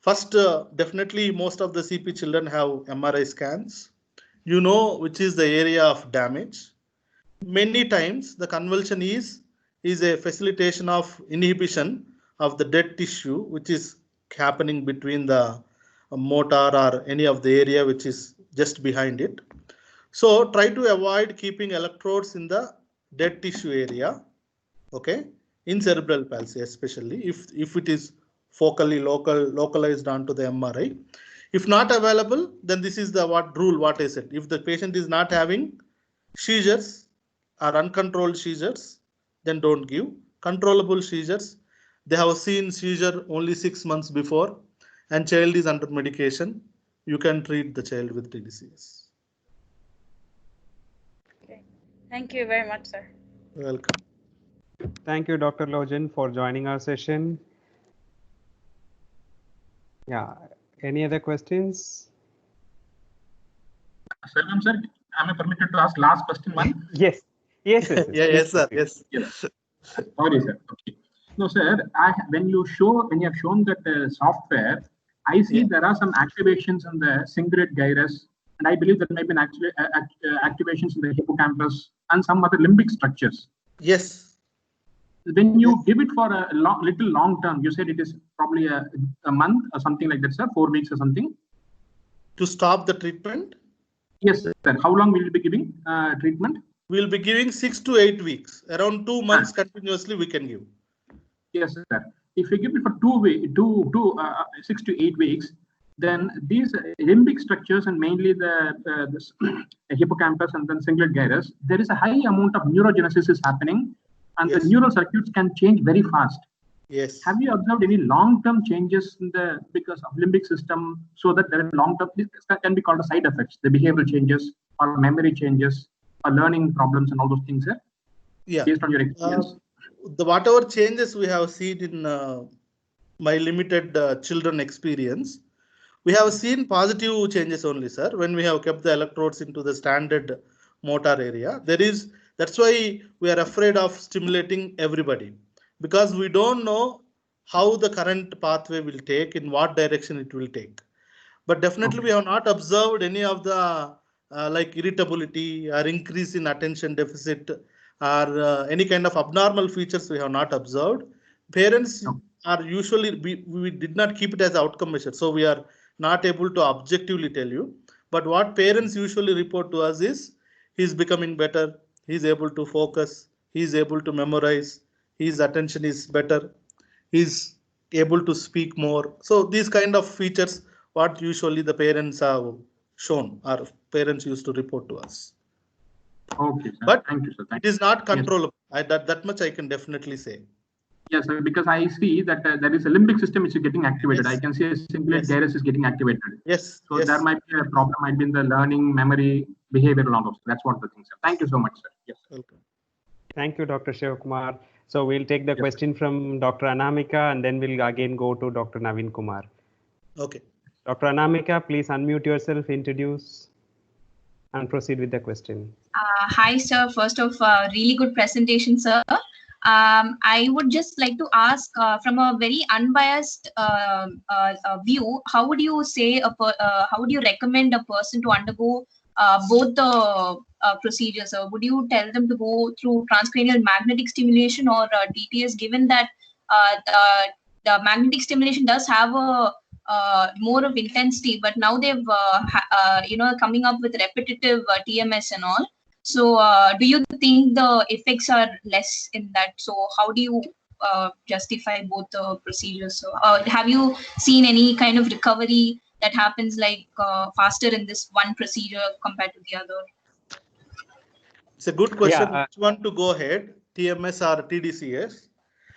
first, definitely most of the CP children have MRI scans. You know which is the area of damage. Many times the convulsion is a facilitation of inhibition of the dead tissue, which is happening between the motor or any of the area which is just behind it. So try to avoid keeping electrodes in the dead tissue area. Okay, in cerebral palsy, especially if it is focally localized onto the MRI. If not available, then this is the what I said. If the patient is not having seizures or uncontrolled seizures, then don't give. Controllable seizures, they have seen seizure only 6 months before and child is under medication, you can treat the child with tDCS. Okay. Thank you very much, sir. Welcome. Thank you, Dr. Lojan, for joining our session. Yeah, any other questions? Selvam sir, am I permitted to ask last question one? Yes. Yes, sir. Yes, sir. Yes. Sorry, sir. Okay. No, sir. When you have shown that software, I see there are some activations in the cingulate gyrus, and I believe there may be actually activations in the hippocampus and some other limbic structures. Yes. When you give it for a little long term, you said it is probably a month or something like that, sir, 4 weeks or something. To stop the treatment? Yes, sir. How long will you be giving treatment? We'll be giving 6 to 8 weeks. Around 2 months continuously we can give. Yes, sir. If you give it for 6 to 8 weeks, then these limbic structures and mainly the hippocampus and then cingulate gyrus, there is a high amount of neurogenesis is happening, and the neural circuits can change very fast. Yes. Have you observed any long-term changes in because of limbic system, so that there are long-term, this can be called a side effects, the behavioral changes or memory changes or learning problems and all those things, sir? Yeah. Based on your experience. Whatever changes we have seen in my limited children experience, we have seen positive changes only, sir. When we have kept the electrodes into the standard motor area, that's why we are afraid of stimulating everybody, because we don't know how the current pathway will take, in what direction it will take. But definitely we have not observed any of the like irritability or increase in attention deficit or any kind of abnormal features we have not observed. Parents are usually, we did not keep it as outcome measure, so we are not able to objectively tell you. But what parents usually report to us is, he's becoming better, He's able to focus. He's able to memorize. His attention is better. He's able to speak more. So these kind of features, what usually the parents have shown, or parents used to report to us. Okay, sir. But Thank you, sir. it is not controllable. That much I can definitely say. Yes, sir, because I see that there is a limbic system which is getting activated. Yes. I can see a cingulate gyrus is getting activated. Yes. So yes. there might be a problem, might be in the learning, memory, behavior, all of those. That's what the things are. Thank you so much, sir. Yes. Welcome. Thank you, Dr. Shivakumar. So we'll take the question from Dr. Anamika, and then we'll again go to Dr. Naveen Kumar. Okay. Dr. Anamika, please unmute yourself, introduce, and proceed with the question. Hi, sir. First of really good presentation, sir. I would just like to ask from a very unbiased view, how would you say how would you recommend a person to undergo both the procedures? Would you tell them to go through transcranial magnetic stimulation or DTS, given that the magnetic stimulation does have a more of intensity, but now they've coming up with repetitive TMS and all. So do you think the effects are less in that? So how do you justify both the procedures? So have you seen any kind of recovery that happens like faster in this one procedure compared to the other? It's a good question. Yeah, Which one to go ahead, TMS or tDCS?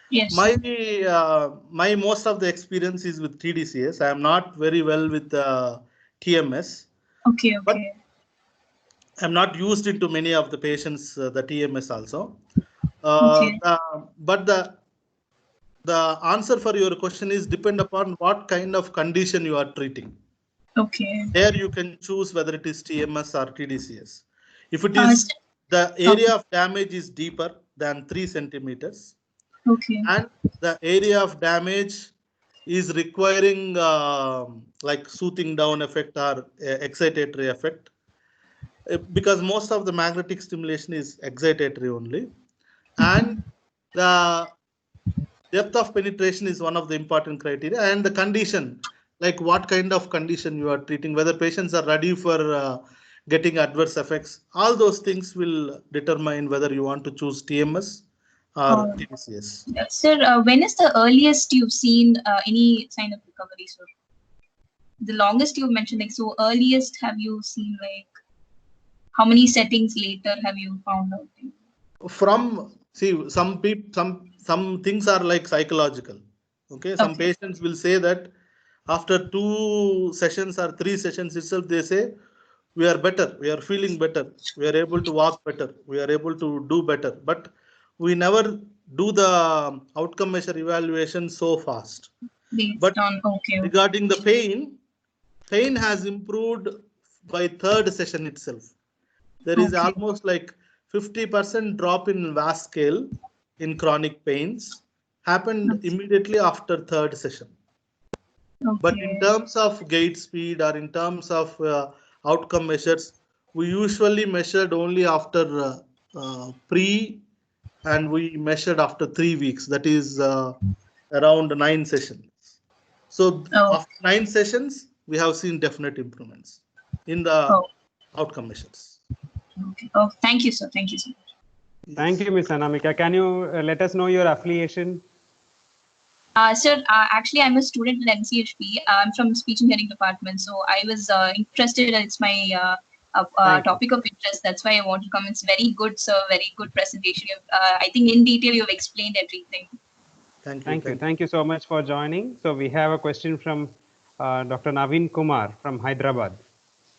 Yes. My most of the experience is with tDCS. I am not very well with TMS. Okay. But I'm not used into many of the patients the TMS also. But the answer for your question is depend upon what kind of condition you are treating. Okay. There you can choose whether it is TMS or tDCS. If it is the area of damage is deeper than 3 centimeters, and the area of damage is requiring like soothing down effect or excitatory effect, because most of the magnetic stimulation is excitatory only, and the depth of penetration is one of the important criteria, and the condition, like what kind of condition you are treating, whether patients are ready for getting adverse effects, all those things will determine whether you want to choose TMS or tDCS. Sir, when is the earliest you've seen any sign of recovery, sir? The longest you've mentioned, like, so earliest have you seen, like, how many settings later have you found out? Some things are like psychological. Okay, some patients will say that after 2 sessions or 3 sessions itself, they say we are better, we are feeling better, we are able to walk better, we are able to do better. But we never do the outcome measure evaluation so fast. Regarding the pain has improved by 3rd session itself. There is almost like 50% drop in VAS scale in chronic pains happened immediately after 3rd session. But in terms of gait speed or in terms of outcome measures, we usually measured only after pre, and we measured after 3 weeks. That is around 9 sessions. So after 9 sessions, we have seen definite improvements in the outcome measures. Okay. Oh, thank you, sir. Thank you so much. Thank you, Ms. Anamika. Can you let us know your affiliation? Sir, actually, I'm a student at MCHP. I'm from speech and hearing department. So I was interested. It's my topic of interest. That's why I want to come. It's very good, sir. Very good presentation. I think in detail you've explained everything. Thank you so much for joining. So we have a question from Dr. Naveen Kumar from Hyderabad.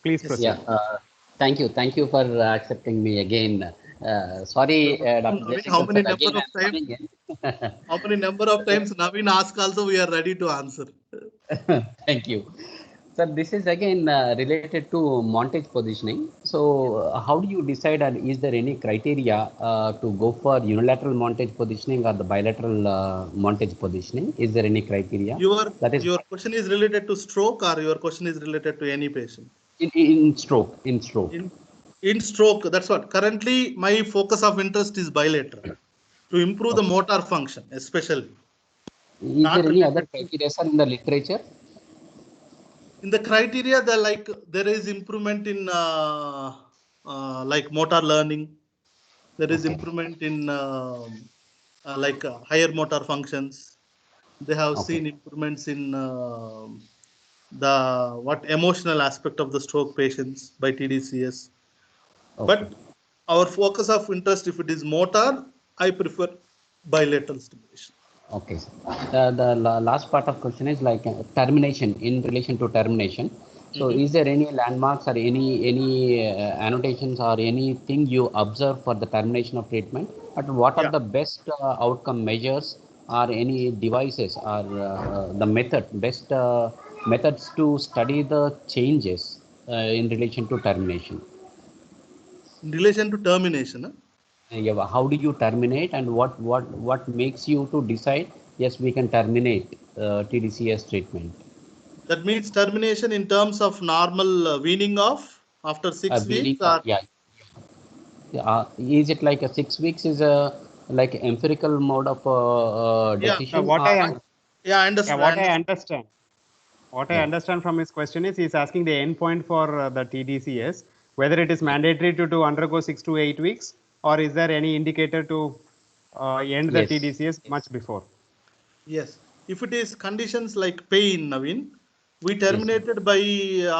Please proceed. Yeah. Thank you for accepting me again. Sorry, Dr. How many number of times Naveen asked also, we are ready to answer. Thank you. Sir, this is again related to montage positioning. So how do you decide, and is there any criteria to go for unilateral montage positioning or the bilateral montage positioning? Is there any criteria? Your question is related to stroke, or your question is related to any patient? In stroke. In stroke, that's what. Currently, my focus of interest is bilateral to improve the motor function, especially. Is there any other criteria, sir, in the literature? In the criteria, there is improvement in like motor learning, There is Okay. improvement in higher motor functions. They have Okay. seen improvements in the emotional aspect of the stroke patients by tDCS. Okay. But our focus of interest, if it is motor, I prefer bilateral stimulation. Okay. The last part of question is like termination, in relation to termination. So is there any landmarks or any annotations or anything you observe for the termination of treatment? But what are Yeah. the best outcome measures or any devices or the best methods to study the changes in relation to termination? In relation to termination, Yeah, how do you terminate, and what makes you to decide, yes, we can terminate tDCS treatment? that means termination in terms of normal weaning off after 6 weeks, Weaning, or yeah. Is it like a 6 weeks is a like empirical mode of yeah, Now, decision, what I or yeah, I yeah, understand. what I understand. What I yeah. understand from his question is he's asking the endpoint for the tDCS, whether it is mandatory to undergo 6 to 8 weeks, or is there any indicator to end the Yes. tDCS much before? Yes, if it is conditions like pain, Naveen, we Yes. terminated by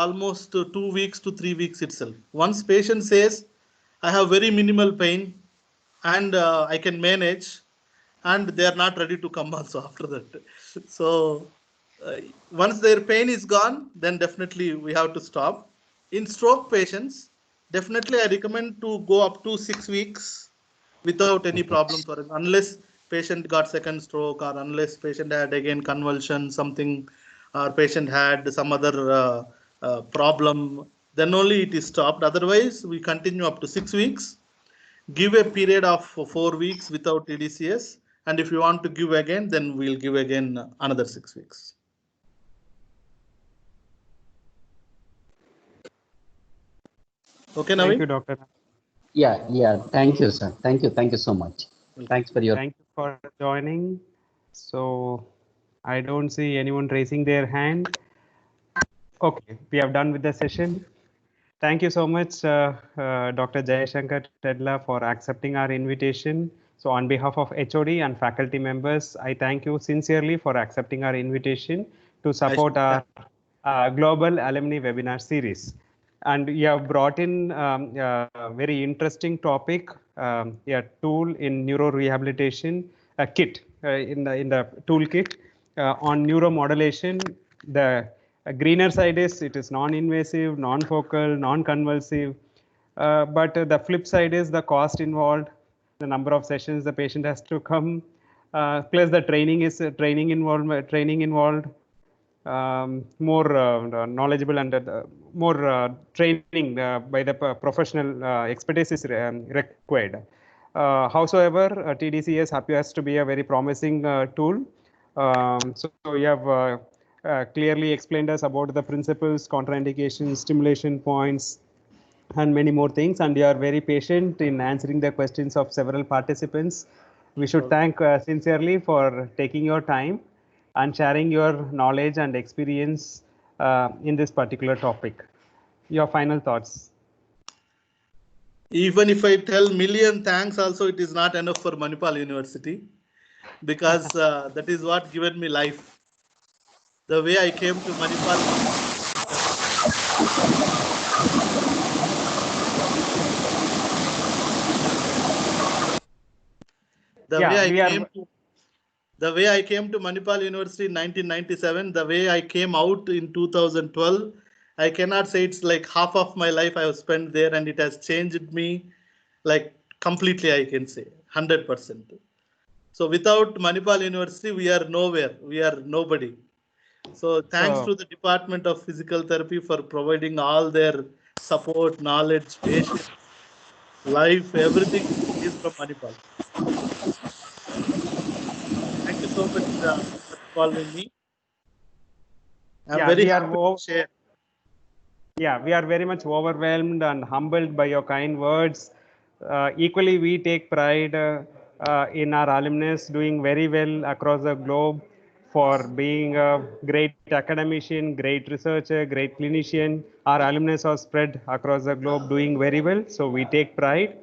almost 2 weeks to 3 weeks itself. Once patient says, I have very minimal pain and I can manage, and they are not ready to come also after that. So once their pain is gone, then definitely we have to stop. In stroke patients, definitely I recommend to go up to 6 weeks without any problem for it, unless patient got second stroke, or unless patient had again convulsion, something, or patient had some other problem, then only it is stopped. Otherwise, we continue up to 6 weeks. Give a period of 4 weeks without tDCS, and if you want to give again, then we'll give again another 6 weeks. Okay, Naveen? Thank you, Doctor. Yeah. Thank you, sir. Thank you so much. Thanks for your. Thank you for joining. So I don't see anyone raising their hand. Okay, we have done with the session. Thank you so much, Dr. Jaya Tedla, for accepting our invitation. So on behalf of HOD and faculty members, I thank you sincerely for accepting our invitation to support our global alumni webinar series. And you have brought in a very interesting topic, a tool in neurorehabilitation, a kit in the toolkit on neuromodulation. The greener side is it is non-invasive, non-focal, non-convulsive, but the flip side is the cost involved, the number of sessions the patient has to come, plus the training involved, more knowledgeable and more training by the professional expertise is required. Howsoever, tDCS appears to be a very promising tool. So you have clearly explained us about the principles, contraindications, stimulation points, and many more things, and you are very patient in answering the questions of several participants. We should thank sincerely for taking your time and sharing your knowledge and experience in this particular topic. Your final thoughts. Even if I tell million thanks also, it is not enough for Manipal University, because that is what given me life. The way I came to Manipal, the way I came to Manipal University in 1997, the way I came out in 2012, I cannot say it's like half of my life I have spent there, and it has changed me like completely, I can say 100%. So without Manipal University, we are nowhere, we are nobody. So thanks to the Department of Physical Therapy for providing all their support, knowledge, patience, life, everything is from Manipal. Thank you so much for involving me. I'm very happy to share. Yeah, we are very much overwhelmed and humbled by your kind words. Equally, we take pride in our alumnus doing very well across the globe for being a great academician, great researcher, great clinician. Our alumnus are spread across the globe doing very well, so we take pride.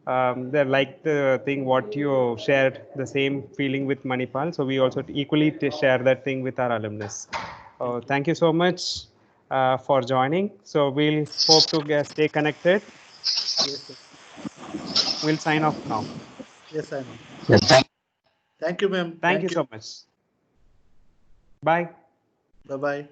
They like the thing what you shared, the same feeling with Manipal. So we also equally share that thing with our alumnus. Thank you so much for joining. So we'll hope to stay connected. Yes, sir. We'll sign off now. Yes, I know. Yes, Thank you, ma'am. Thank you so much. Bye. Bye-bye.